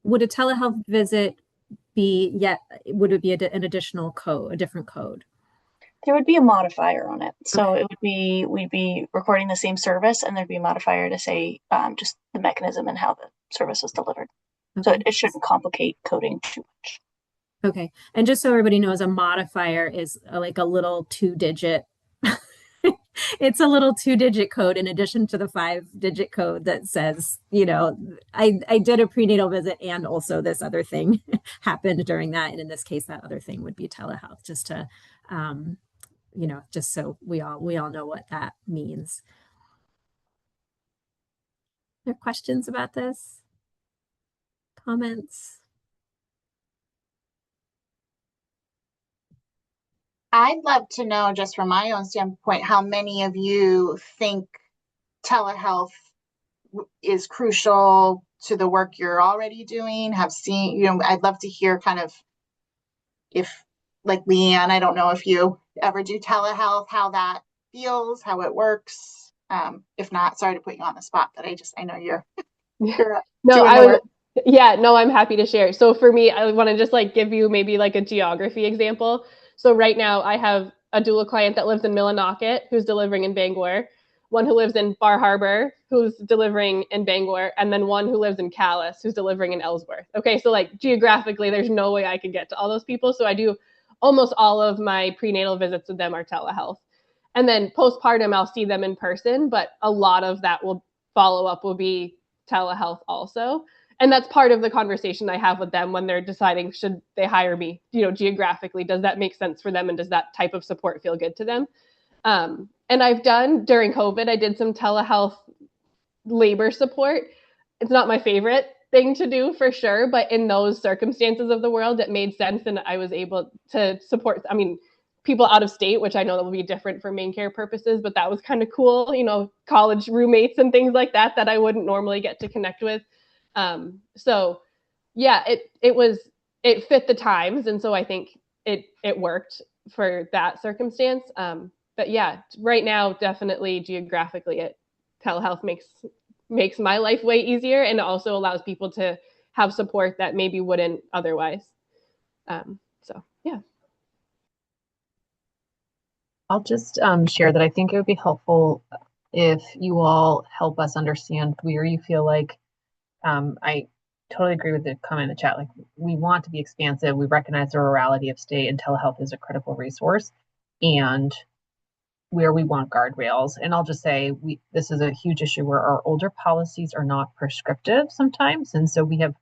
would a telehealth visit would it be an additional code, a different code?
There would be a modifier on it. So it would be, we'd be recording the same service and there'd be a modifier to say just the mechanism and how the service was delivered. So it shouldn't complicate coding too much.
Okay. And just so everybody knows, a modifier is like a little 2-digit, it's a little 2-digit code in addition to the 5-digit code that says, I did a prenatal visit and also this other thing happened during that. And in this case, that other thing would be telehealth, just to, just so we all know what that means. Are there questions about this? Comments?
I'd love to know, just from my own standpoint, how many of you think telehealth is crucial to the work you're already doing, have seen, I'd love to hear kind of if, like Leanne, I don't know if you ever do telehealth, how that feels, how it works. If not, sorry to put you on the spot, but I know you're
I'm happy to share. So for me, I want to just give you maybe a geography example. So right now I have a doula client that lives in Millinocket who's delivering in Bangor, one who lives in Bar Harbor who's delivering in Bangor, and then one who lives in Calais who's delivering in Ellsworth. Okay, so geographically, there's no way I could get to all those people. So I do almost all of my prenatal visits with them are telehealth. And then postpartum, I'll see them in person, but a lot of that will be telehealth also. And that's part of the conversation I have with them when they're deciding, should they hire me, geographically, does that make sense for them? And does that type of support feel good to them? And I've done during COVID, I did some telehealth labor support. It's not my favorite thing to do for sure, but in those circumstances of the world, it made sense. And I was able to support, people out of state, which I know that will be different for MaineCare purposes, but that was kind of cool, college roommates and things like that I wouldn't normally get to connect with. So yeah, it fit the times. And so I think it worked for that circumstance. But yeah, right now, definitely geographically, telehealth makes my life way easier, and it also allows people to have support that maybe wouldn't otherwise. So yeah.
I'll just share that I think it would be helpful if you all help us understand where you feel like I totally agree with the comment in the chat. Like, we want to be expansive. We recognize the rurality of state, and telehealth is a critical resource, and where we want guardrails. And I'll just say this is a huge issue where our older policies are not prescriptive sometimes. And so we have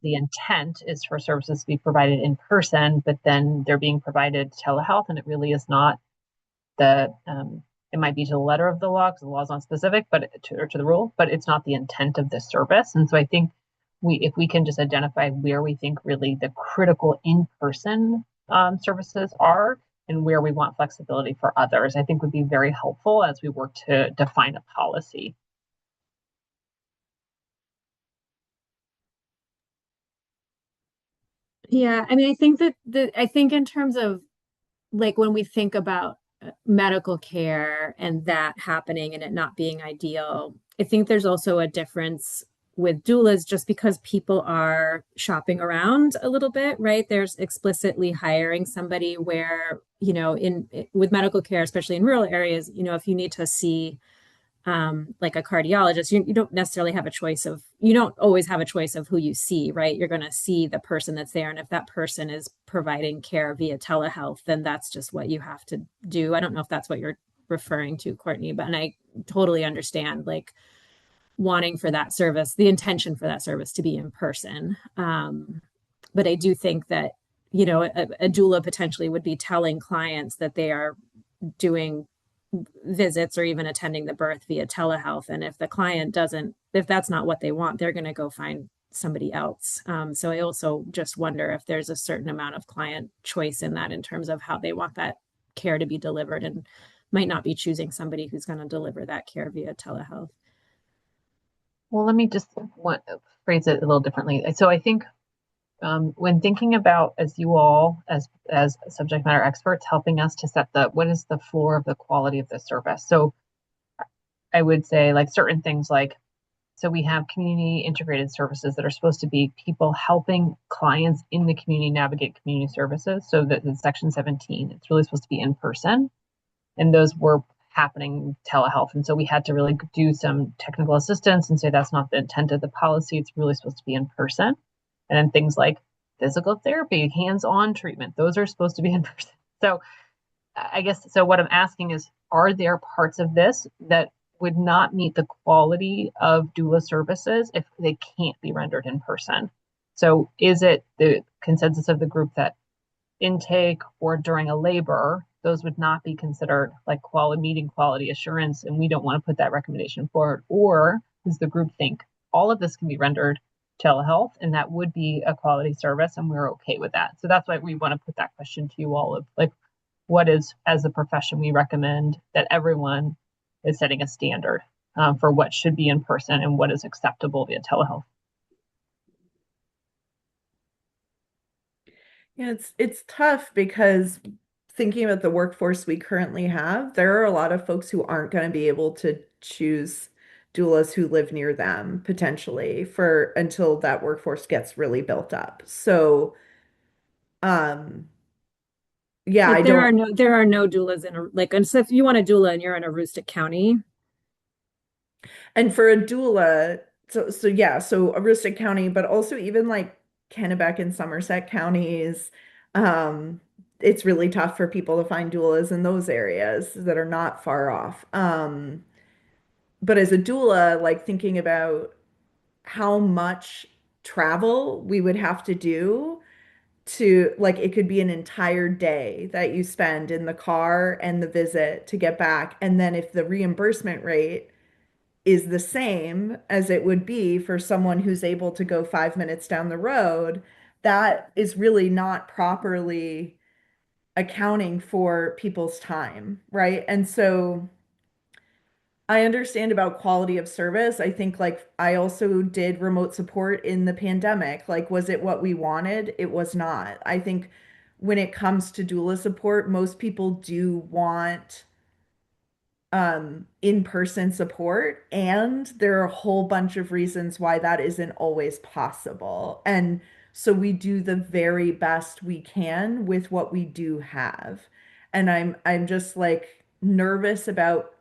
the intent is for services to be provided in person, but then they're being provided telehealth, and it really is not it might be to the letter of the law because the law is not specific, but to the rule, but it's not the intent of the service. And so I think if we can just identify where we think really the critical in-person services are and where we want flexibility for others, I think would be very helpful as we work to define a policy.
Yeah, I mean, I think I think in terms of like when we think about medical care and that happening and it not being ideal, I think there's also a difference with doulas just because people are shopping around a little bit, right? There's explicitly hiring somebody where, with medical care, especially in rural areas, if you need to see like a cardiologist, you don't necessarily have a choice of, you don't always have a choice of who you see, right? You're going to see the person that's there. And if that person is providing care via telehealth, then that's just what you have to do. I don't know if that's what you're referring to, Courtney, and I totally understand like wanting for that service, the intention for that service to be in person. But I do think that, a doula potentially would be telling clients that they are doing visits or even attending the birth via telehealth. And if the client doesn't, if that's not what they want, they're going to go find somebody else. So I also just wonder if there's a certain amount of client choice in that in terms of how they want that care to be delivered and might not be choosing somebody who's going to deliver that care via telehealth.
Well, let me just phrase it a little differently. So I think when thinking about as you all as subject matter experts helping us to set what is the floor of the quality of the service. So I would say like certain things like, so we have community integrated services that are supposed to be people helping clients in the community navigate community services. So that in section 17, it's really supposed to be in person, and those were happening telehealth. And so we had to really do some technical assistance and say that's not the intent of the policy. It's really supposed to be in person. And then things like physical therapy, hands-on treatment, those are supposed to be in person. So I guess, so what I'm asking is, are there parts of this that would not meet the quality of doula services if they can't be rendered in person? So is it the consensus of the group that intake or during a labor, those would not be considered like meeting quality assurance, and we don't want to put that recommendation forward? Or does the group think all of this can be rendered telehealth and that would be a quality service and we're okay with that? So that's why we want to put that question to you all of like, what is, as a profession, we recommend that everyone is setting a standard for what should be in person and what is acceptable via telehealth.
Yeah, it's tough because thinking about the workforce we currently have, there are a lot of folks who aren't going to be able to choose doulas who live near them potentially for until that workforce gets really built up. So, yeah,
Like
I don't.
there are no doulas in and so if you want a doula and you're in a rustic county.
And for a doula, so yeah, so Aroostook County, but also even like Kennebec and Somerset counties, it's really tough for people to find doulas in those areas that are not far off. But as a doula, like thinking about how much travel we would have to do to like it could be an entire day that you spend in the car and the visit to get back. And then if the reimbursement rate is the same as it would be for someone who's able to go 5 minutes down the road, that is really not properly accounting for people's time, right? And so I understand about quality of service. I think like I also did remote support in the pandemic. Like, was it what we wanted? It was not. I think when it comes to doula support, most people do want in-person support, and there are a whole bunch of reasons why that isn't always possible. And so we do the very best we can with what we do have. And I'm just like nervous about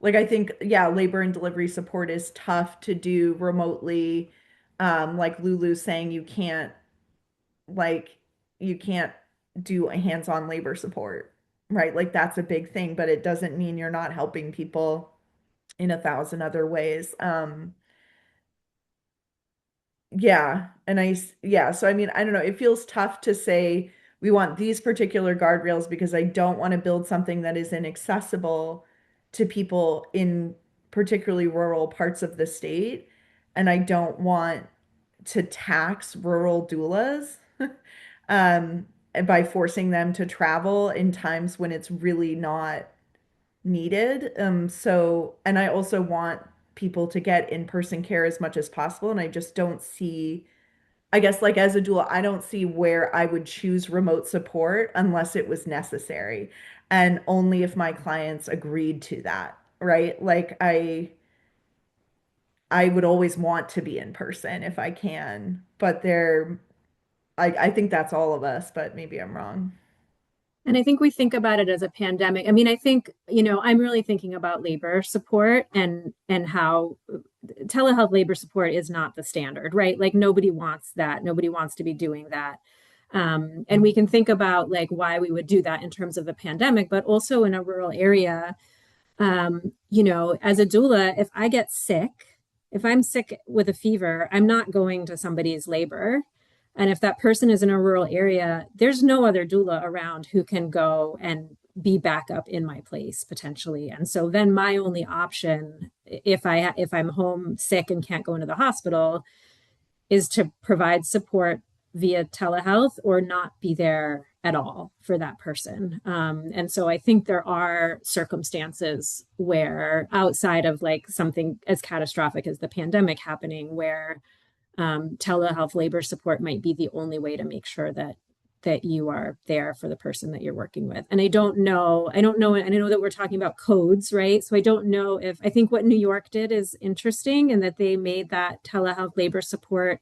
like I think, yeah, labor and delivery support is tough to do remotely. Like Lulu saying like you can't do a hands-on labor support, right? Like that's a big thing, but it doesn't mean you're not helping people in a thousand other ways. Yeah, and yeah, so I mean, I don't know, it feels tough to say we want these particular guardrails because I don't want to build something that is inaccessible to people in particularly rural parts of the state, and I don't want to tax rural doulas um by forcing them to travel in times when it's really not needed. So, and I also want people to get in-person care as much as possible. And I just don't see, I guess, like as a doula, I don't see where I would choose remote support unless it was necessary. And only if my clients agreed to that, right? Like I would always want to be in person if I can, but I think that's all of us, but maybe I'm wrong.
And I think we think about it as a pandemic. I mean, I think, I'm really thinking about labor support and how telehealth labor support is not the standard, right? Like nobody wants that. Nobody wants to be doing that. And we can think about like why we would do that in terms of the pandemic, but also in a rural area. As a doula, if I get sick, if I'm sick with a fever, I'm not going to somebody's labor. And if that person is in a rural area, there's no other doula around who can go and be back up in my place potentially. And so then my only option, if I'm home sick and can't go into the hospital, is to provide support via telehealth or not be there at all for that person. And so I think there are circumstances where outside of like something as catastrophic as the pandemic happening, where telehealth labor support might be the only way to make sure that you are there for the person that you're working with. And I don't know, and I know that we're talking about codes, right? So I don't know if, I think what New York did is interesting and that they made that telehealth labor support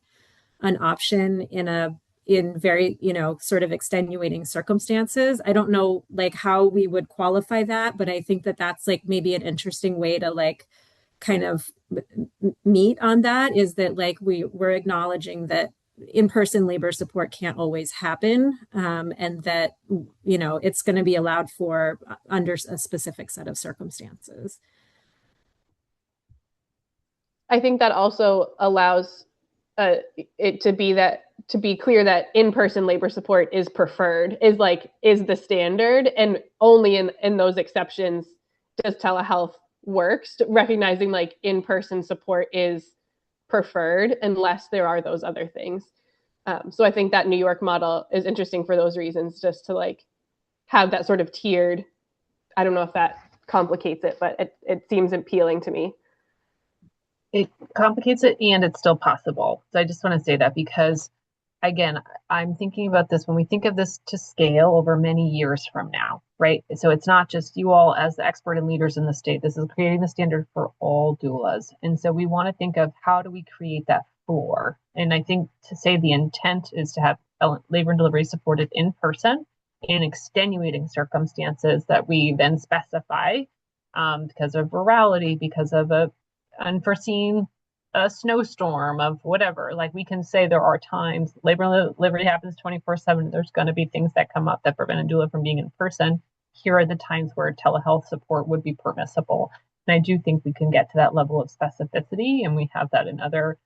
an option in very, sort of extenuating circumstances. I don't know like how we would qualify that, but I think that that's like maybe an interesting way to like kind of meet on that, is that like we're acknowledging that in-person labor support can't always happen, and that it's going to be allowed for under a specific set of circumstances.
I think that also allows it to be clear that in-person labor support is preferred, is the standard, and only in those exceptions does telehealth works, recognizing like in-person support is preferred unless there are those other things. So I think that New York model is interesting for those reasons, just to like have that sort of tiered. I don't know if that complicates it, but it seems appealing to me.
It complicates it, and it's still possible. So I just want to say that because, again, I'm thinking about this when we think of this to scale over many years from now, right? So it's not just you all as the expert and leaders in the state. This is creating the standard for all doulas. And so we want to think of how do we create that floor? And I think to say the intent is to have labor and delivery supported in person in extenuating circumstances that we then specify because of virality, because of a unforeseen snowstorm of whatever. Like we can say there are times labor and delivery happens 24/7. There's going to be things that come up that prevent a doula from being in person. Here are the times where telehealth support would be permissible. And I do think we can get to that level of specificity, and we have that in other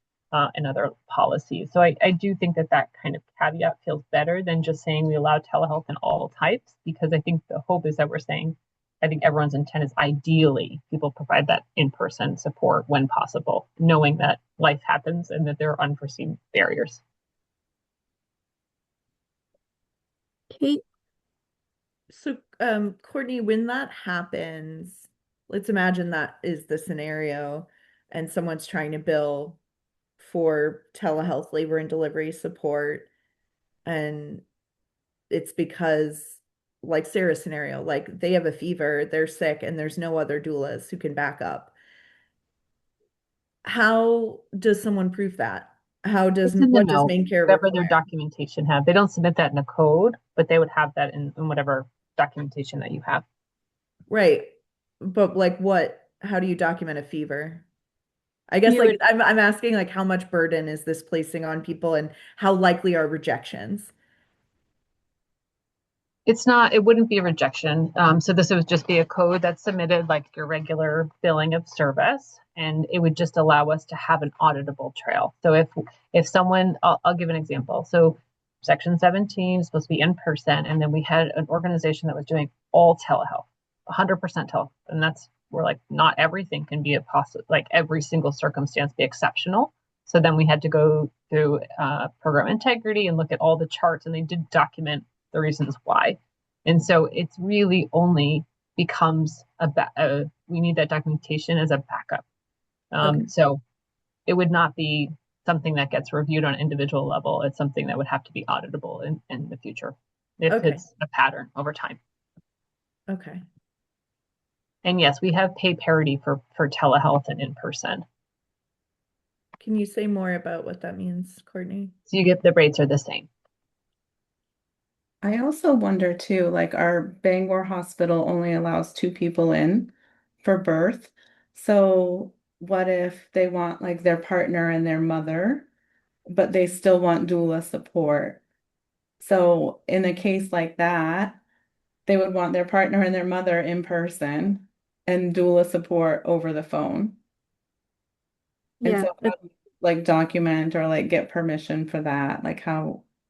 policies. So I do think that kind of caveat feels better than just saying we allow telehealth in all types, because I think the hope is that we're saying, I think everyone's intent is ideally people provide that in-person support when possible, knowing that life happens and that there are unforeseen barriers.
Kate?
So, Courtney, when that happens, let's imagine that is the scenario and someone's trying to bill for telehealth labor and delivery support, and it's because, like Sarah's scenario, like they have a fever, they're sick, and there's no other doulas who can back up. How does someone prove that?
It's in the
What does
note,
MaineCare
whatever their
require?
documentation have. They don't submit that in a code, but they would have that in whatever documentation that you have.
Right. But like how do you document a fever? I guess
You
like
would,
I'm asking like how much burden is this placing on people and how likely are rejections?
It's not, it wouldn't be a rejection. So this would just be a code that's submitted like your regular billing of service, and it would just allow us to have an auditable trail. So if someone, I'll give an example. So Section 17 is supposed to be in person, and then we had an organization that was doing all telehealth, 100% telehealth, and we're like, not everything can be like every single circumstance be exceptional. So then we had to go through program integrity and look at all the charts, and they did document the reasons why. And so it's really only becomes we need that documentation as a backup.
Okay.
So it would not be something that gets reviewed on an individual level. It's something that would have to be auditable in the future if
Okay.
it's a pattern over time.
Okay.
And yes, we have pay parity for telehealth and in person.
Can you say more about what that means, Courtney?
So you get the rates are the same.
I also wonder too, like our Bangor hospital only allows two people in for birth. So what if they want like their partner and their mother, but they still want doula support? So in a case like that, they would want their partner and their mother in person and doula support over the phone. And
yeah,
so how do you, like document or like get permission for that? Like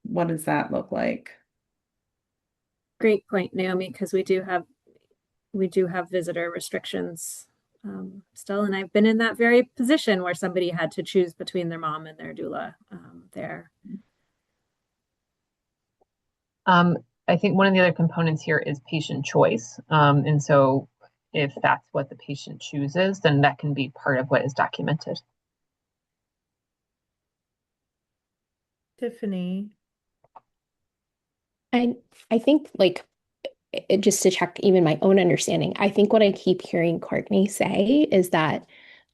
what does that look like?
great point, Naomi, because we do have visitor restrictions still, and I've been in that very position where somebody had to choose between their mom and their doula there.
I think one of the other components here is patient choice. And so if that's what the patient chooses, then that can be part of what is documented.
Tiffany.
I think like just to check even my own understanding, I think what I keep hearing Courtney say is that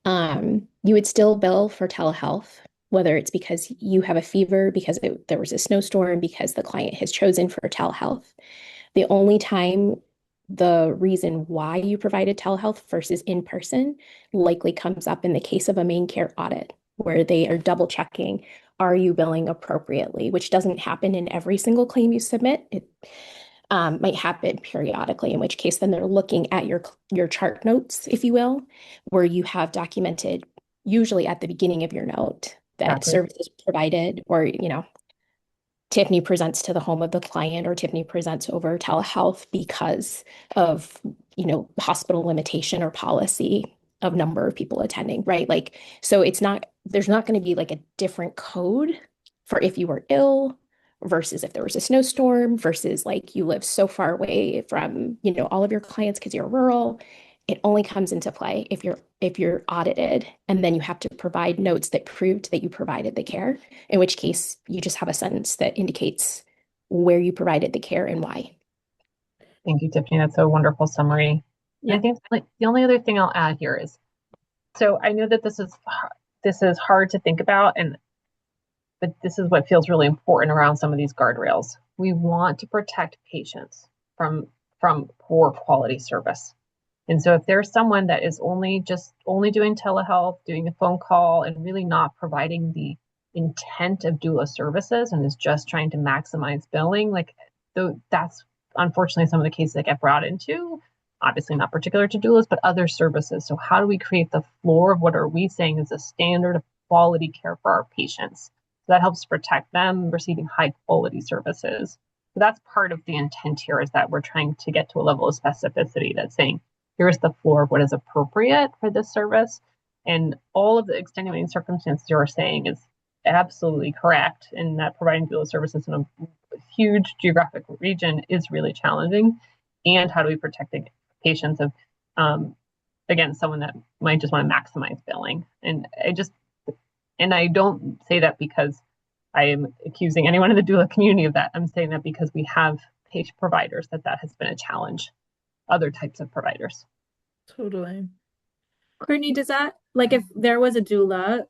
you would still bill for telehealth, whether it's because you have a fever, because there was a snowstorm, because the client has chosen for telehealth. The only time the reason why you provided telehealth versus in person likely comes up in the case of a MaineCare audit, where they are double checking, are you billing appropriately, which doesn't happen in every single claim you submit. It might happen periodically, in which case then they're looking at your chart notes, if you will, where you have documented usually at the beginning of your note that
Exactly.
services provided, or Tiffany presents to the home of the client, or Tiffany presents over telehealth because of hospital limitation or policy of number of people attending, right? Like, so there's not going to be like a different code for if you were ill versus if there was a snowstorm versus like you live so far away from all of your clients because you're rural. It only comes into play if you're audited, and then you have to provide notes that proved that you provided the care, in which case you just have a sentence that indicates where you provided the care and why.
Thank you, Tiffany. That's a wonderful summary.
Yeah.
And I think like the only other thing I'll add here is, so I know that this is hard to think about, but this is what feels really important around some of these guardrails. We want to protect patients from poor quality service. And so if there's someone that is only doing telehealth, doing a phone call, and really not providing the intent of doula services and is just trying to maximize billing, like that's unfortunately some of the cases that get brought into, obviously not particular to doulas, but other services. So how do we create the floor of what are we saying is a standard of quality care for our patients? So that helps protect them receiving high quality services. So that's part of the intent here, is that we're trying to get to a level of specificity that's saying, here's the floor of what is appropriate for this service. And all of the extenuating circumstances you're saying is absolutely correct in that providing doula services is an huge geographic region is really challenging. And how do we protect the patients of, again, someone that might just want to maximize billing? And I don't say that because I am accusing anyone in the doula community of that. I'm saying that because we have patient providers that has been a challenge, other types of providers.
Totally.
Courtney, does that, like, if there was a doula,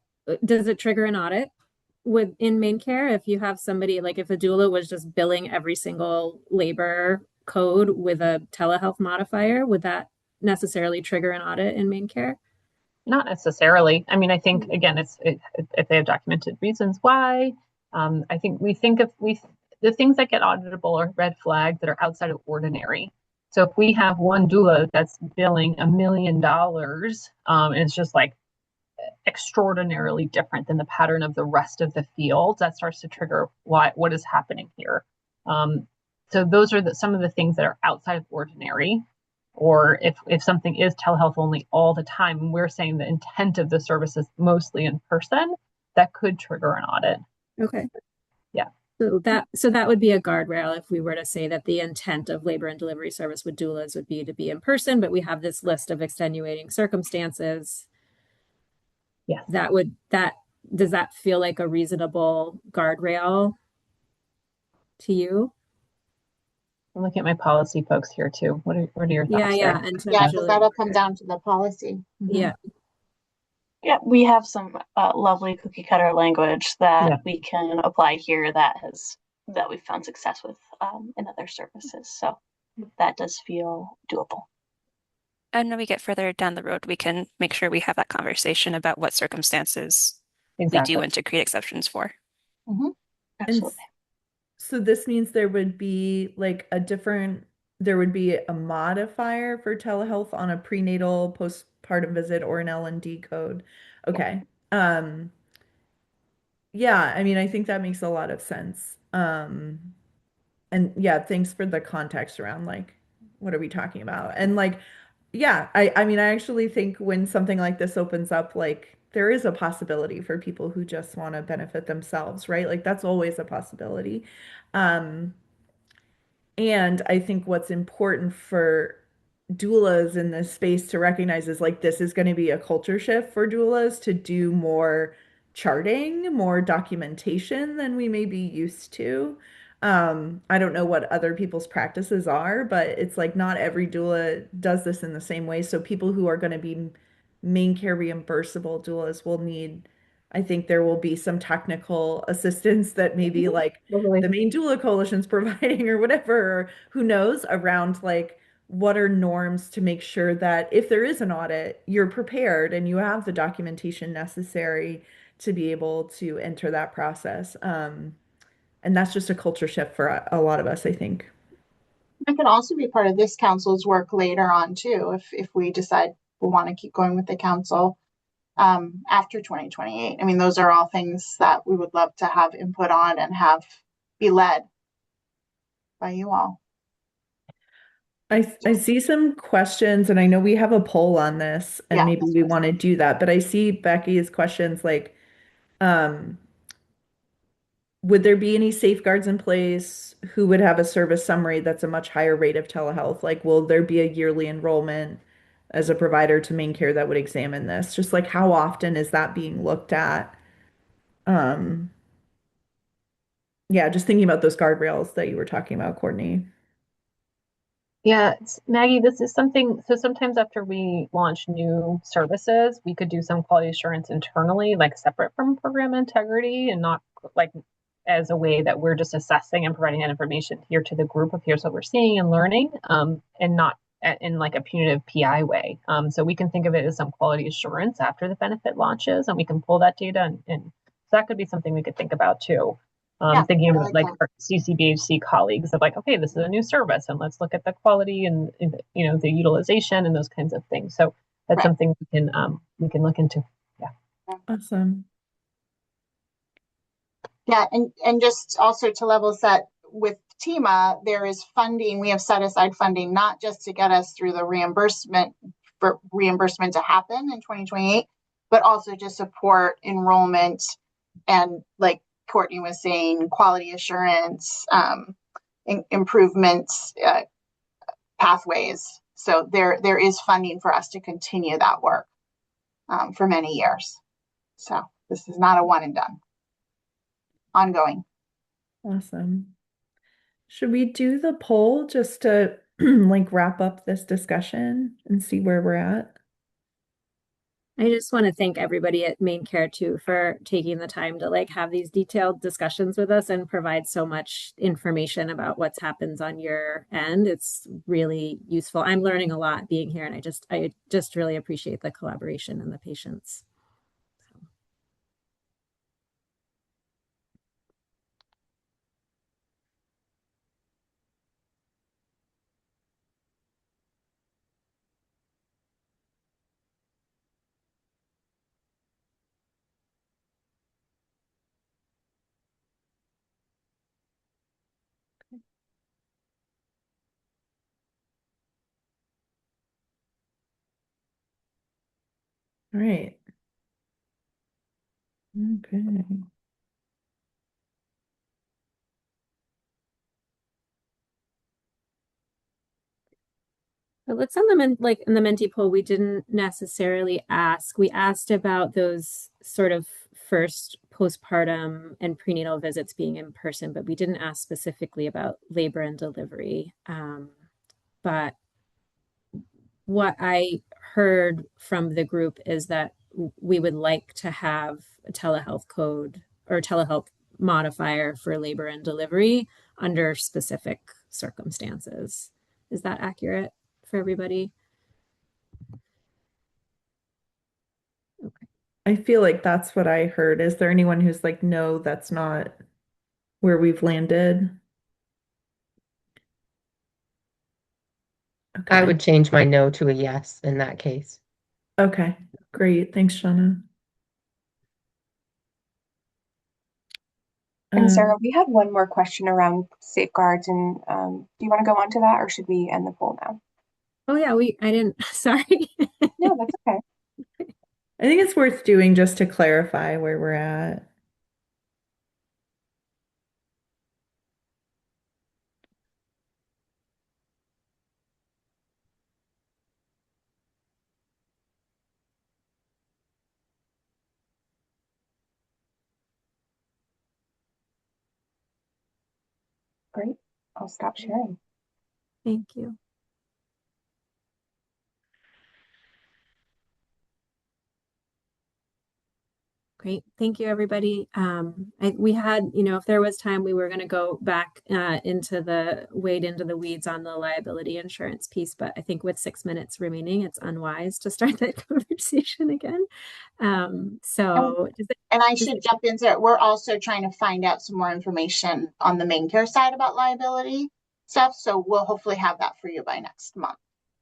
does it trigger an audit in MaineCare? If you have somebody, like if a doula was just billing every single labor code with a telehealth modifier, would that necessarily trigger an audit in MaineCare?
Not necessarily. I mean, I think again, if they have documented reasons why. I think the things that get auditable are red flags that are outside of ordinary. So if we have one doula that's billing $1 million, and it's just like extraordinarily different than the pattern of the rest of the field, that starts to trigger what is happening here. So those are some of the things that are outside of ordinary. Or if something is telehealth only all the time, we're saying the intent of the service is mostly in person, that could trigger an audit.
Okay.
Yeah.
So that would be a guardrail if we were to say that the intent of labor and delivery service with doulas would be to be in person, but we have this list of extenuating circumstances.
Yes.
Does that feel like a reasonable guardrail to you?
I'm looking at my policy folks here too. What are your thoughts there?
Yeah, because that'll come down to the policy.
Yeah.
Yeah, we have some lovely cookie cutter language that we can apply here that we've found success with in other services. So that does feel doable.
And when we get further down the road, we can make sure we have that conversation about what circumstances we do want to create exceptions for.
Absolutely.
So this means there would be there would be a modifier for telehealth on a prenatal, postpartum visit or an L&D code. Okay. Yeah, I mean, I think that makes a lot of sense. And yeah, thanks for the context around like, what are we talking about? And like, yeah, I mean, I actually think when something like this opens up, like there is a possibility for people who just want to benefit themselves, right? Like that's always a possibility. And I think what's important for doulas in this space to recognize is like this is going to be a culture shift for doulas to do more charting, more documentation than we may be used to. I don't know what other people's practices are, but it's like not every doula does this in the same way. So people who are going to be MaineCare reimbursable doulas will need, I think there will be some technical assistance that maybe like the Maine Doula Coalition's providing or whatever, or who knows, around like what are norms to make sure that if there is an audit, you're prepared and you have the documentation necessary to be able to enter that process. And that's just a culture shift for a lot of us, I think.
It can also be part of this council's work later on too, if we decide we want to keep going with the council after 2028. I mean, those are all things that we would love to have input on and have be led by you all.
I see some questions, and I know we have a poll on this, and maybe we want to do that, but I see Becky's questions like, would there be any safeguards in place? Who would have a service summary that's a much higher rate of telehealth? Like, will there be a yearly enrollment as a provider to MaineCare that would examine this? Just like how often is that being looked at? Yeah, just thinking about those guardrails that you were talking about, Courtney.
Yeah, Maggie, this is something. So sometimes after we launch new services, we could do some quality assurance internally, like separate from program integrity and not like as a way that we're just assessing and providing that information here to the group of here's what we're seeing and learning, and not in like a punitive PI way. So we can think of it as some quality assurance after the benefit launches, and we can pull that data, and so that could be something we could think about too. Thinking about like our CCBHC colleagues of like, okay, this is a new service and let's look at the quality and the utilization and those kinds of things. So that's something we can look into. Yeah.
Awesome.
Yeah, and just also to level set with TEMA, there is funding. We have set aside funding not just to get us through the reimbursement to happen in 2028, but also to support enrollment and like Courtney was saying, quality assurance, improvements, pathways. So there is funding for us to continue that work for many years. So this is not a one and done. Ongoing.
Awesome. Should we do the poll just to like wrap up this discussion and see where we're at?
I just want to thank everybody at MaineCare too for taking the time to like have these detailed discussions with us and provide so much information about what's happens on your end. It's really useful. I'm learning a lot being here, and I just really appreciate the collaboration and the patience.
All right. Okay.
But let's send them in like in the Menti poll. We didn't necessarily ask. We asked about those sort of first postpartum and prenatal visits being in person, but we didn't ask specifically about labor and delivery. But what I heard from the group is that we would like to have a telehealth code or telehealth modifier for labor and delivery under specific circumstances. Is that accurate for everybody? Okay.
I feel like that's what I heard. Is there anyone who's like, no, that's not where we've landed?
I
Okay.
would change my no to a yes in that case.
Okay. Great. Thanks, Shauna.
And Sarah, we had one more question around safeguards, and do you want to go on to that, or should we end the poll now?
Oh yeah, I didn't, sorry.
No, that's okay.
I think it's worth doing just to clarify where we're at.
Great. I'll stop sharing.
Thank you. Great. Thank you, everybody. We had, if there was time, we were going to go back wade into the weeds on the liability insurance piece, but I think with 6 minutes remaining, it's unwise to start that conversation again.
And I should jump into it. We're also trying to find out some more information on the MaineCare side about liability stuff. So we'll hopefully have that for you by next month,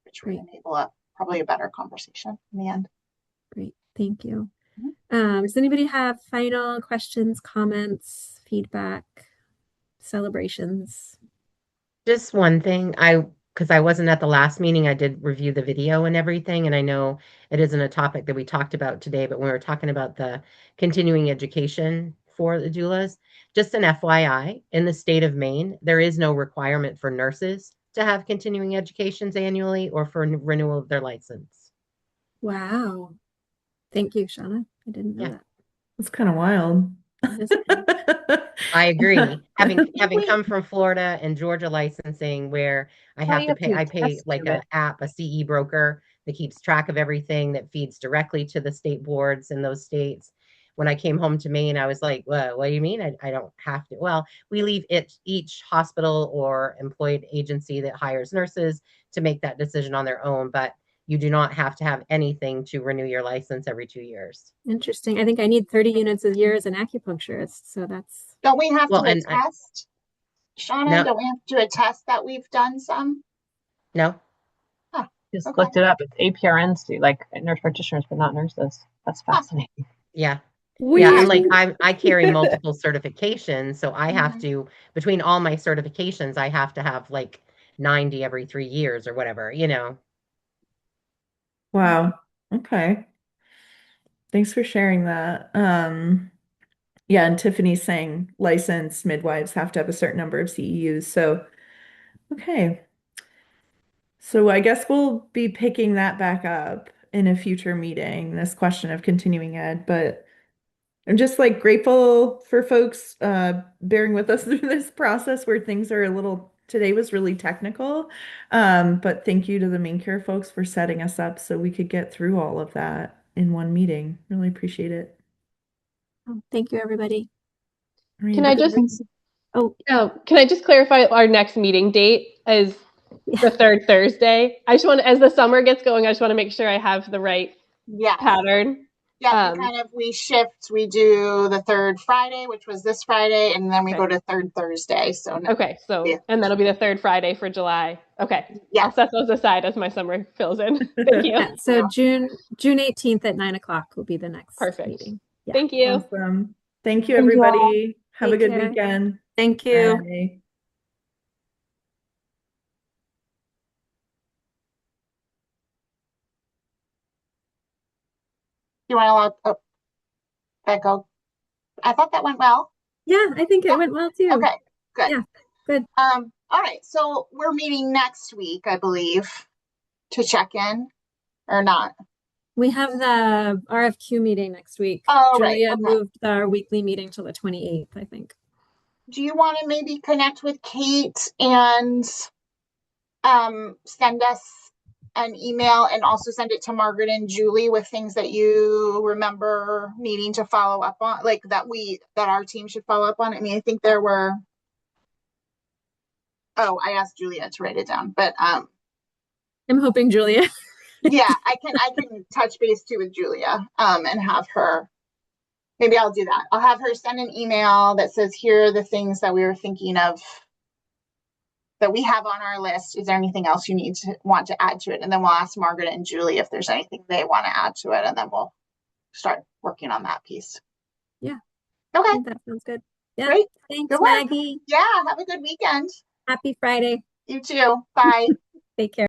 which will enable probably a better conversation in the end.
Great. Thank you. Does anybody have final questions, comments, feedback, celebrations?
Just one thing, because I wasn't at the last meeting, I did review the video and everything, and I know it isn't a topic that we talked about today, but when we were talking about the continuing education for the doulas, just an FYI, in the state of Maine, there is no requirement for nurses to have continuing educations annually or for renewal of their license.
Wow. Thank you, Shauna. I didn't know that.
That's kind of wild.
I agree. Having come from Florida and Georgia licensing, where I have to pay, I pay like an app, a CE broker that keeps track of everything that feeds directly to the state boards in those states. When I came home to Maine, I was like, what do you mean? I don't have to. Well, we leave each hospital or employed agency that hires nurses to make that decision on their own, but you do not have to have anything to renew your license every 2 years.
Interesting. I think I need 30 units a year as an acupuncturist. So that's.
Don't we have to attest, Shauna?
No.
Don't we have to attest that we've done some?
No.
Just looked it up. It's APRNs, like nurse practitioners, but not nurses. That's fascinating.
Yeah. Yeah, and like I carry multiple certifications, so I have to, between all my certifications, I have to have like 90 every 3 years or whatever,
Wow. Okay. Thanks for sharing that. Yeah, and Tiffany's saying licensed midwives have to have a certain number of CEUs. So, okay. So I guess we'll be picking that back up in a future meeting, this question of continuing ed. But I'm just like grateful for folks bearing with us through this process where things are a little, today was really technical. But thank you to the MaineCare folks for setting us up so we could get through all of that in one meeting. Really appreciate it.
Thank you, everybody.
All
Can
right.
I just
Oh,
can I just clarify our next meeting date is the third Thursday? I just want as the summer gets going, I just want to make sure I have the right
Yeah.
pattern.
Yeah, we shift. We do the third Friday, which was this Friday, and then we
Okay.
go to third Thursday. So
Okay, so and that'll be the third Friday for July. Okay.
Yeah.
I'll set those aside as my summer fills in. Thank you.
yeah. So June 18th at 9 o'clock will be the next
Perfect.
meeting. Yeah.
Thank you.
Awesome. Thank you,
Thank you all.
everybody. Have a
Take
good
care.
weekend.
Thank you.
Bye.
You want to Becca? I thought that went well.
Yeah, I think it went well too.
Okay, good.
Yeah, good.
All right. So we're meeting next week, I believe, to check in or not.
We have the RFQ meeting next week.
Oh, right.
Julia
Okay.
moved our weekly meeting till the 28th, I think.
Do you want to maybe connect with Kate and send us an email and also send it to Margaret and Julie with things that you remember needing to follow up on, like that our team should follow up on? I mean, I think there were. Oh, I asked Julia to write it down, but
I'm hoping Julia.
yeah, I can touch base too with Julia and have her. Maybe I'll do that. I'll have her send an email that says, here are the things that we were thinking of that we have on our list. Is there anything else you want to add to it? And then we'll ask Margaret and Julie if there's anything they want to add to it, and then we'll start working on that piece.
Yeah.
Okay.
I think that sounds good. Yeah.
Great.
Thanks,
Good work.
Maggie.
Yeah. Have a good weekend.
Happy Friday.
You too. Bye.
Take care.